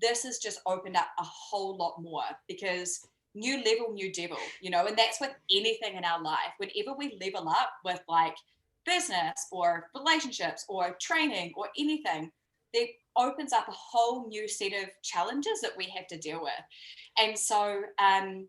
this has just opened up a whole lot more because new level, new devil, and that's with anything in our life. Whenever we level up with like business or relationships or training or anything, that opens up a whole new set of challenges that we have to deal with. And so, I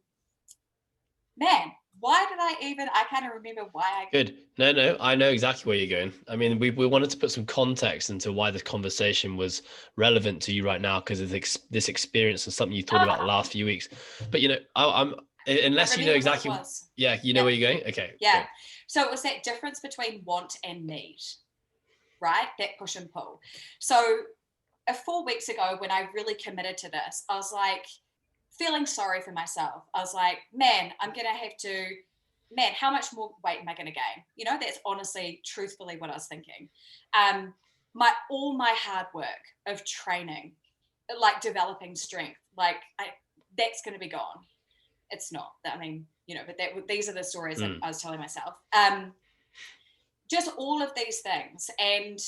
kind of remember why Good. No, I know exactly where you're going. I mean, we wanted to put some context into why this conversation was relevant to you right now, because of this experience and something you thought about the last few weeks. But, I'm unless you know exactly. Yeah, you know where you're going? Okay. Yeah. Great. So it was that difference between want and need, right? That push and pull. So 4 weeks ago, when I really committed to this, I was like, feeling sorry for myself. I was like, man, how much more weight am I going to gain? That's honestly, truthfully what I was thinking. All my hard work of training, like developing strength, that's going to be gone. It's not. I mean, but these are the stories that I was telling myself. Just all of these things. And,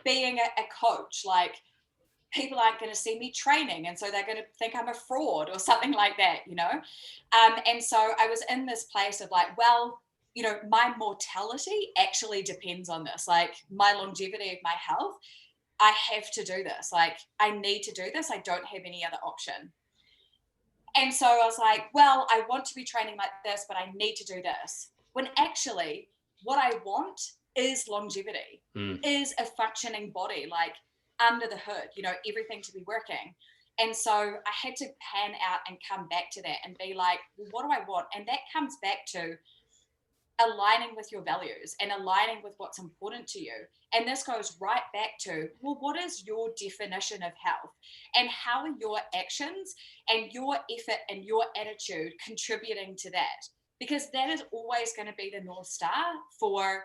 being a coach, like, people aren't going to see me training, and so they're going to think I'm a fraud or something like that, and so I was in this place of like, well, my mortality actually depends on this, like my longevity of my health. I have to do this, like I need to do this. I don't have any other option. And so I was like, well, I want to be training like this, but I need to do this, when actually what I want is longevity, is a functioning body, like under the hood, everything to be working. And so I had to pan out and come back to that and be like, well, what do I want? And that comes back to aligning with your values and aligning with what's important to you. And this goes right back to, well, what is your definition of health? And how are your actions and your effort and your attitude contributing to that? Because that is always going to be the North Star for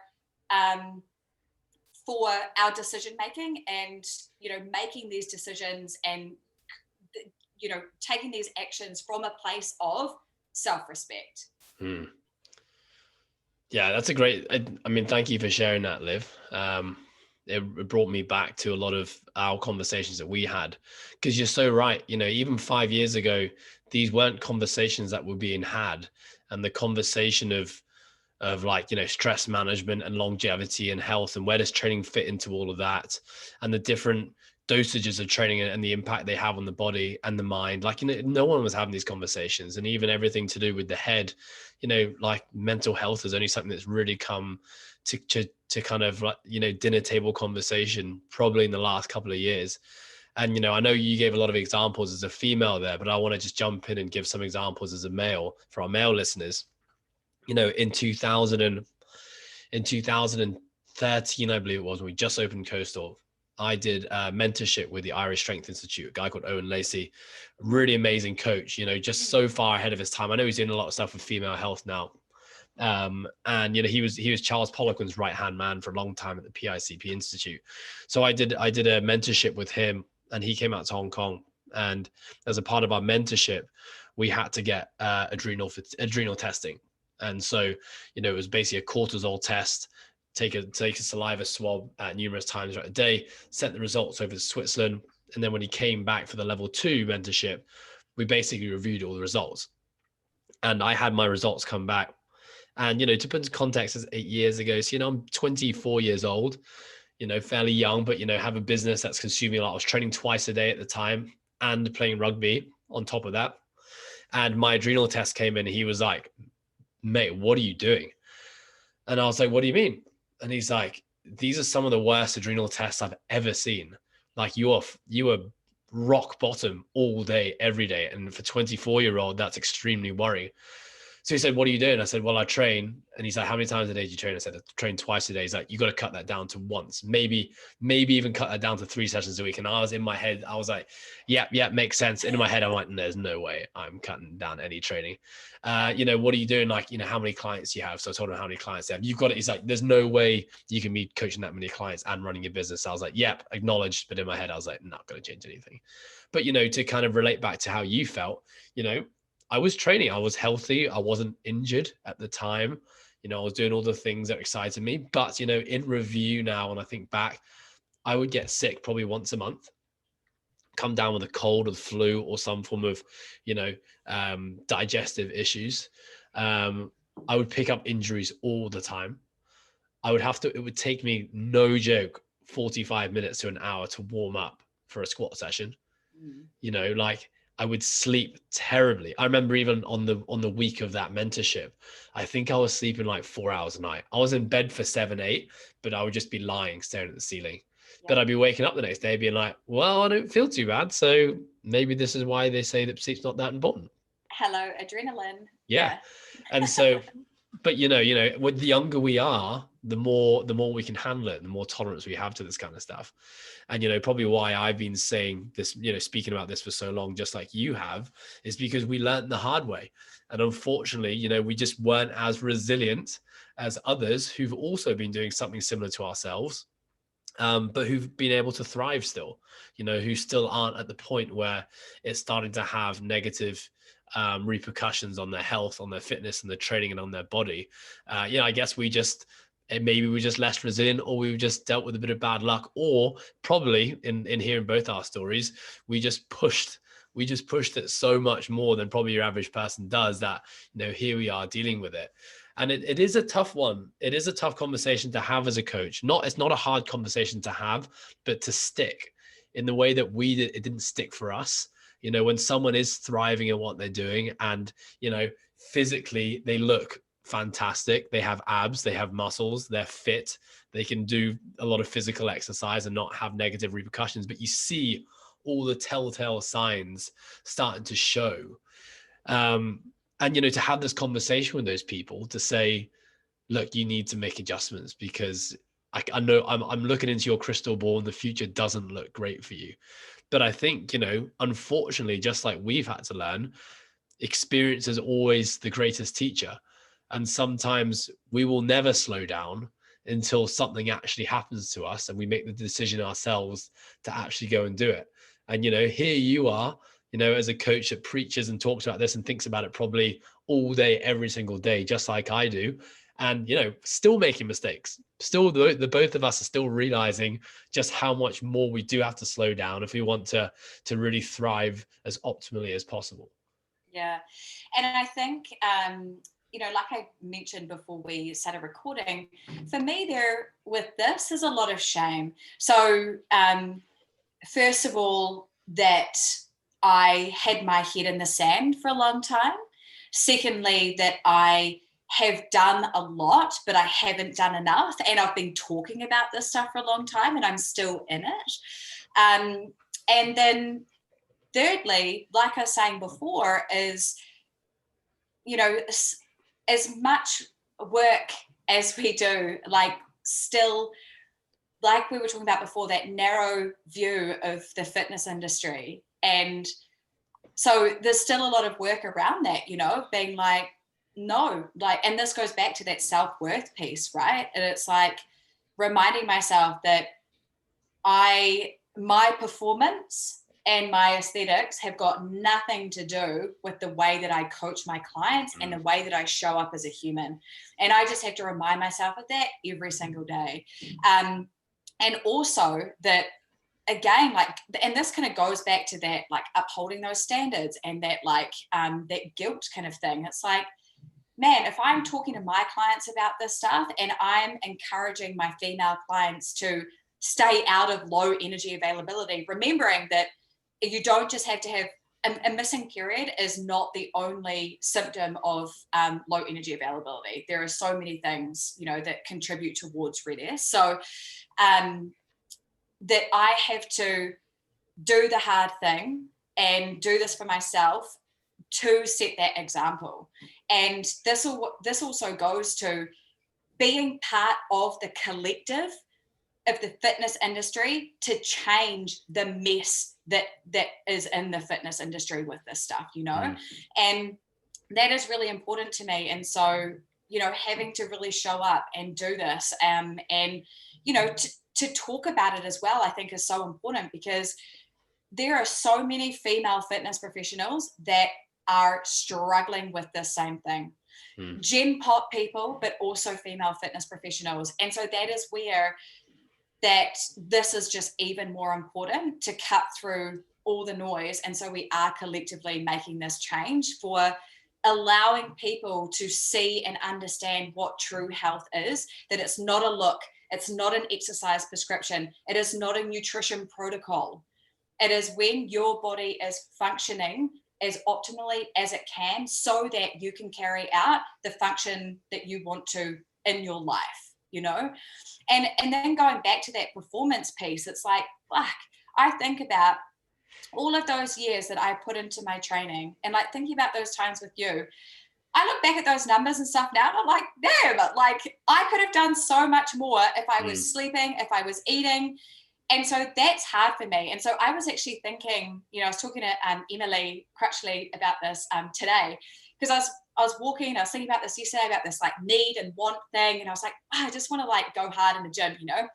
our decision making, and making these decisions and taking these actions from a place of self-respect. Yeah, that's a great. I mean, thank you for sharing that, Liv. It brought me back to a lot of our conversations that we had, because you're so right. Even 5 years ago, these weren't conversations that were being had, and the conversation of like, stress management and longevity and health, and where does training fit into all of that, and the different dosages of training and the impact they have on the body and the mind. Like, no one was having these conversations, and even everything to do with the head, like mental health is only something that's really come to kind of like, dinner table conversation probably in the last couple of years. And, I know you gave a lot of examples as a female there, but I want to just jump in and give some examples as a male for our male listeners. In 2013, I believe it was, when we just opened Coastal, I did a mentorship with the Irish Strength Institute, a guy called Owen Lacey, really amazing coach, just so far ahead of his time. I know he's doing a lot of stuff with female health now. And he was Charles Poliquin's right-hand man for a long time at the PICP Institute. So I did a mentorship with him, and he came out to Hong Kong. And as a part of our mentorship, we had to get adrenal testing. And so, it was basically a cortisol test, take a saliva swab numerous times throughout the day, sent the results over to Switzerland. And then when he came back for the level 2 mentorship, we basically reviewed all the results. And I had my results come back. And, to put into context, it's 8 years ago. So, I'm 24 years old, fairly young, but, have a business that's consuming a lot. I was training twice a day at the time and playing rugby on top of that. And my adrenal test came in and he was like, mate, what are you doing? And I was like, what do you mean? And he's like, these are some of the worst adrenal tests I've ever seen. Like you are rock bottom all day, every day. And for 24-year-old, that's extremely worrying. So he said, what are you doing? I said, well, I train. And he's like, how many times a day do you train? I said, I train twice a day. He's like, you got to cut that down to once, maybe even cut that down to 3 sessions a week. And I was in my head, I was like, yeah, makes sense. In my head, I'm like, there's no way I'm cutting down any training. What are you doing? Like, how many clients you have? So I told him how many clients they have. You've got it. He's like, there's no way you can be coaching that many clients and running your business. So I was like, yep, acknowledged. But in my head, I was like, not going to change anything. But, to kind of relate back to how you felt, I was training. I was healthy. I wasn't injured at the time. I was doing all the things that excited me. But, in review now, when I think back, I would get sick probably once a month, come down with a cold or the flu or some form of, digestive issues. I would pick up injuries all the time. It would take me, no joke, 45 minutes to an hour to warm up for a squat session. Like I would sleep terribly. I remember even on the week of that mentorship, I think I was sleeping like 4 hours a night. I was in bed for 7, 8, but I would just be lying, staring at the ceiling. But I'd be waking up the next day being like, well, I don't feel too bad. So maybe this is why they say that sleep's not that important. Hello, adrenaline. Yeah. And so, but when the younger we are, the more we can handle it, the more tolerance we have to this kind of stuff. And probably why I've been saying this, speaking about this for so long, just like you have, is because we learned the hard way. And unfortunately, we just weren't as resilient as others who've also been doing something similar to ourselves, but who've been able to thrive still, who still aren't at the point where it's starting to have negative repercussions on their health, on their fitness and their training and on their body. I guess maybe we're just less resilient, or we've just dealt with a bit of bad luck, or probably in hearing both our stories, we just pushed it so much more than probably your average person does, that here we are dealing with it. And it is a tough one. It is a tough conversation to have as a coach. It's not a hard conversation to have, but to stick in the way that we did. It didn't stick for us. When someone is thriving in what they're doing and, physically they look fantastic, they have abs, they have muscles, they're fit, they can do a lot of physical exercise and not have negative repercussions, but you see all the telltale signs starting to show. And, to have this conversation with those people to say, look, you need to make adjustments, because I know I'm looking into your crystal ball and the future doesn't look great for you. But I think, unfortunately, just like we've had to learn, experience is always the greatest teacher. And sometimes we will never slow down until something actually happens to us and we make the decision ourselves to actually go and do it. And, here you are, as a coach that preaches and talks about this and thinks about it probably all day, every single day, just like I do. And, still making mistakes. Still, the both of us are still realizing just how much more we do have to slow down if we want to really thrive as optimally as possible. Yeah. And I think, like I mentioned before we started recording, for me this is a lot of shame. So first of all, that I had my head in the sand for a long time. Secondly, that I have done a lot, but I haven't done enough. And I've been talking about this stuff for a long time and I'm still in it. And then thirdly, like I was saying before, is, as much work as we do, still, like we were talking about before, that narrow view of the fitness industry. And so there's still a lot of work around that, being like, no, and this goes back to that self-worth piece, right? And it's like reminding myself that my performance and my aesthetics have got nothing to do with the way that I coach my clients and the way that I show up as a human. And I just have to remind myself of that every single day. And also that, again, like, and this kind of goes back to that, like, upholding those standards and that, like, that guilt kind of thing. It's like, man, if I'm talking to my clients about this stuff and I'm encouraging my female clients to stay out of low energy availability, remembering that you don't just have to have a missing period is not the only symptom of low energy availability. There are so many things, you know, that contribute towards readiness. So that I have to do the hard thing and do this for myself to set that example. And this also goes to being part of the collective of the fitness industry to change the mess that is in the fitness industry with this stuff, you know. And that is really important to me. And so, you know, having to really show up and do this, and you know, to talk about it as well, I think is so important, because there are so many female fitness professionals that are struggling with the same thing. Gen pop people, but also female fitness professionals. And so that is where that this is just even more important, to cut through all the noise. And so we are collectively making this change for allowing people to see and understand what true health is, that it's not a look, it's not an exercise prescription, it is not a nutrition protocol. It is when your body is functioning as optimally as it can, so that you can carry out the function that you want to in your life, you know? And then going back to that performance piece, it's like, fuck, I think about all of those years that I put into my training, and like thinking about those times with you, I look back at those numbers and stuff now, and I'm like, damn, like I could have done so much more if I was sleeping, if I was eating. And so that's hard for me. And so I was actually thinking, you know, I was talking to Emily Crutchley about this today, because I was walking, I was thinking about this yesterday, about this like need and want thing. And I was like, oh, I just want to like go hard in the gym, you know?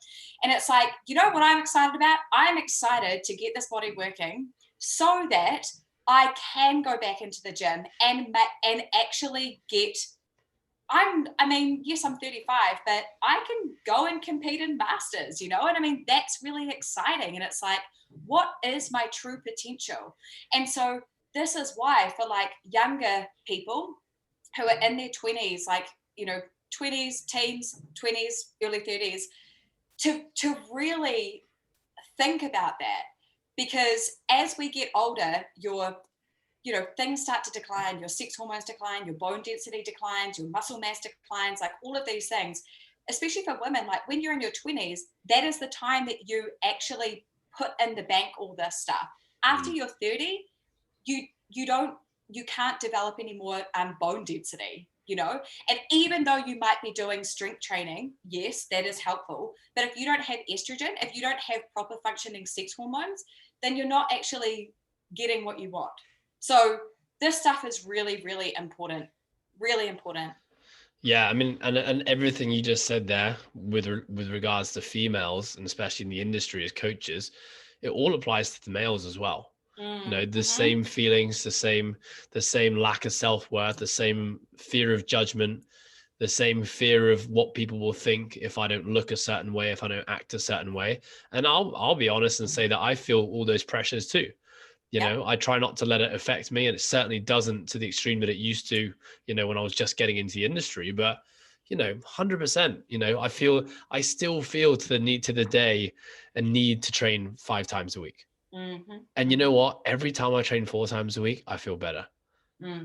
And it's like, you know what I'm excited about? I'm excited to get this body working so that I can go back into the gym and actually get, I mean, yes, I'm 35, but I can go and compete in masters, you know? And I mean, that's really exciting. And it's like, what is my true potential? And so this is why, for like younger people who are in their 20s, like, you know, 20s, teens, 20s, early 30s, to really think about that. Because as we get older, you know, things start to decline, your sex hormones decline, your bone density declines, your muscle mass declines, like all of these things, especially for women. Like when you're in your 20s, that is the time that you actually put in the bank all this stuff. After you're 30, you can't develop any more bone density, you know? And even though you might be doing strength training, yes, that is helpful. But if you don't have estrogen, if you don't have proper functioning sex hormones, then you're not actually getting what you want. So this stuff is really, really important, really important. Yeah, I mean, and everything you just said there with regards to females, and especially in the industry as coaches, it all applies to the males as well. You know, the same feelings, the same lack of self-worth, the same fear of judgment, the same fear of what people will think if I don't look a certain way, if I don't act a certain way. And I'll be honest and say that I feel all those pressures too. You know, I try not to let it affect me, and it certainly doesn't to the extreme that it used to, you know, when I was just getting into the industry. But, you know, 100%, you know, I still feel to the day a need to train 5 times a week. And you know what? Every time I train 4 times a week, I feel better.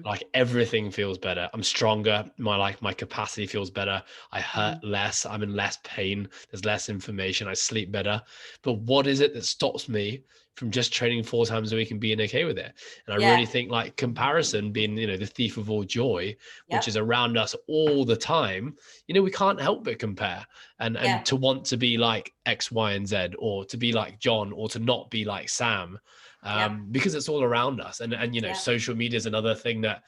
Like everything feels better. I'm stronger. My capacity feels better. I hurt less. I'm in less pain. There's less inflammation. I sleep better. But what is it that stops me from just training 4 times a week and being okay with it? And I really think like comparison being, you know, the thief of all joy, which is around us all the time, you know, we can't help but compare and to want to be like X, Y, and Z, or to be like John, or to not be like Sam. Because it's all around us, and you know, social media is another thing that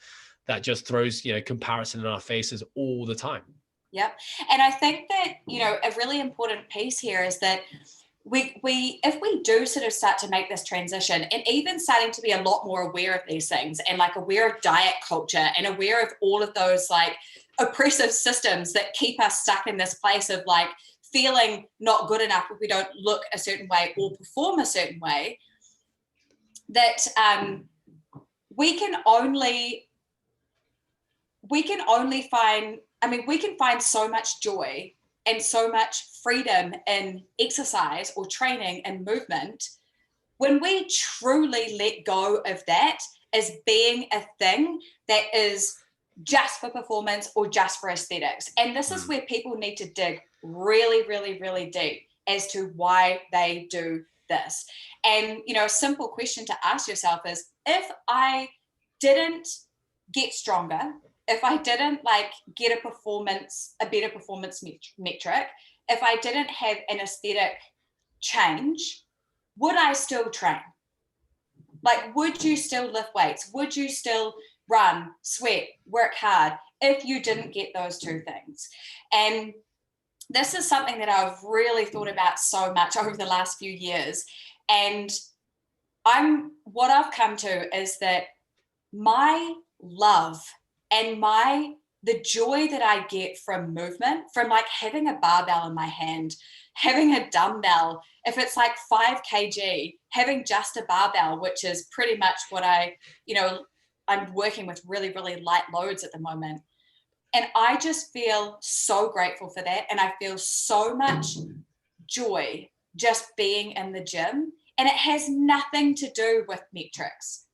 just throws, you know, comparison in our faces all the time. Yep. And I think that, you know, a really important piece here is that we if we do sort of start to make this transition, and even starting to be a lot more aware of these things, and like aware of diet culture and aware of all of those like oppressive systems that keep us stuck in this place of like feeling not good enough if we don't look a certain way or perform a certain way, that we can only find, I mean, we can find so much joy and so much freedom in exercise or training and movement when we truly let go of that as being a thing that is just for performance or just for aesthetics. And this is where people need to dig really, really, really deep as to why they do this. And, you know, a simple question to ask yourself is, if I didn't get stronger, if I didn't like get a better performance metric, if I didn't have an aesthetic change, would I still train? Like, would you still lift weights? Would you still run, sweat, work hard if you didn't get those two things? And this is something that I've really thought about so much over the last few years. And what I've come to is that my love and the joy that I get from movement, from like having a barbell in my hand, having a dumbbell, if it's like 5 kg, having just a barbell, which is pretty much what I'm working with really, really light loads at the moment. And I just feel so grateful for that. And I feel so much joy just being in the gym. And it has nothing to do with metrics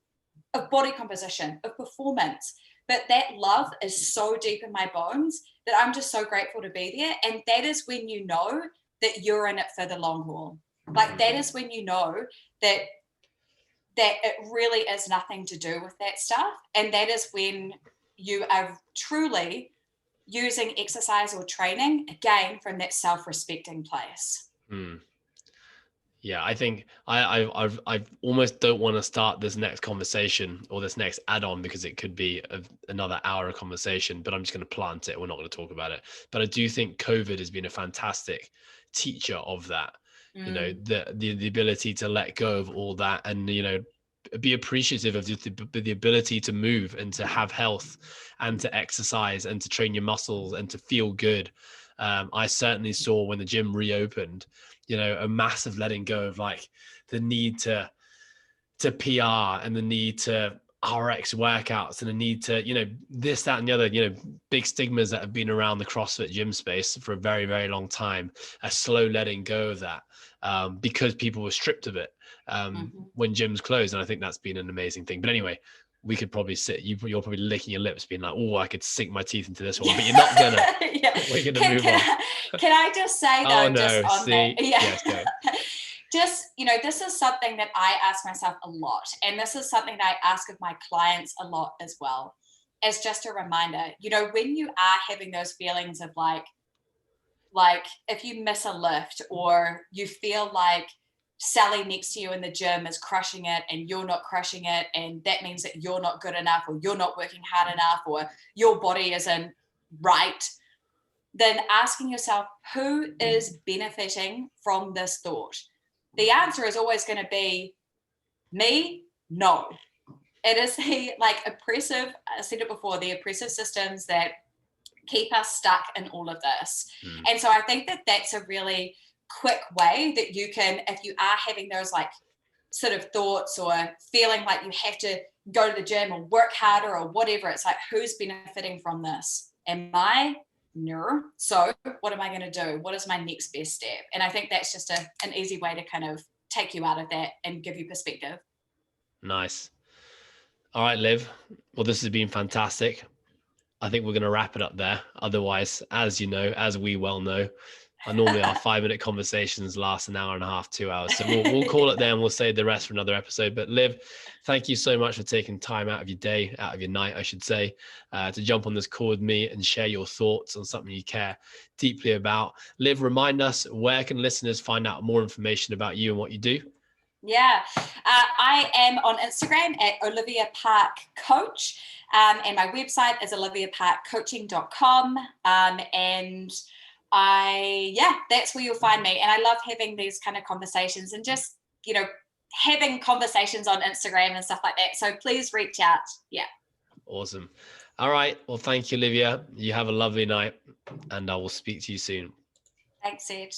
of body composition, of performance. But that love is so deep in my bones that I'm just so grateful to be there. And that is when you know that you're in it for the long haul. Like, that is when you know that it really is nothing to do with that stuff. And that is when you are truly using exercise or training, again, from that self-respecting place. Yeah, I think I almost don't want to start this next conversation or this next add-on, because it could be another hour of conversation, but I'm just going to plant it. We're not going to talk about it. But I do think COVID has been a fantastic teacher of that. You know, the ability to let go of all that, and, you know, be appreciative of the ability to move and to have health and to exercise and to train your muscles and to feel good. I certainly saw when the gym reopened, you know, a massive letting go of like the need to PR and the need to RX workouts and the need to, you know, this, that, and the other, you know, big stigmas that have been around the CrossFit gym space for a very, very long time, a slow letting go of that, because people were stripped of it when gyms closed. And I think that's been an amazing thing. But anyway, we could probably you're probably licking your lips being like, oh, I could sink my teeth into this one, but you're not gonna. Yeah. We're gonna move on. Can I just say though, oh no, just on see, that, yeah. Yes, go. Just, you know, this is something that I ask myself a lot, and this is something that I ask of my clients a lot as well, as just a reminder, you know, when you are having those feelings of like if you miss a lift, or you feel like Sally next to you in the gym is crushing it and you're not crushing it, and that means that you're not good enough, or you're not working hard enough, or your body isn't right, then asking yourself, who is benefiting from this thought? The answer is always going to be me. No, it is the like oppressive, I said it before, the oppressive systems that keep us stuck in all of this. And so I think that that's a really quick way that you can, if you are having those like sort of thoughts or feeling like you have to go to the gym or work harder or whatever, it's like, who's benefiting from this? Am I? No. So what am I going to do? What is my next best step? And I think that's just an easy way to kind of take you out of that and give you perspective. Nice. All right, Liv. Well, this has been fantastic. I think we're going to wrap it up there. Otherwise, as you know, as we well know, normally our 5-minute conversations last an hour and a half, 2 hours. So we'll call it there, and we'll save the rest for another episode. But Liv, thank you so much for taking time out of your day, out of your night, I should say, to jump on this call with me and share your thoughts on something you care deeply about. Liv, remind us, where can listeners find out more information about you and what you do? Yeah, I am on Instagram at Olivia Park Coach, and my website is oliviaparkcoaching.com. And that's where you'll find me. And I love having these kind of conversations and just, having conversations on Instagram and stuff like that. So please reach out. Yeah. Awesome. All right. Well, thank you, Olivia. You have a lovely night, and I will speak to you soon. Thanks, Ed.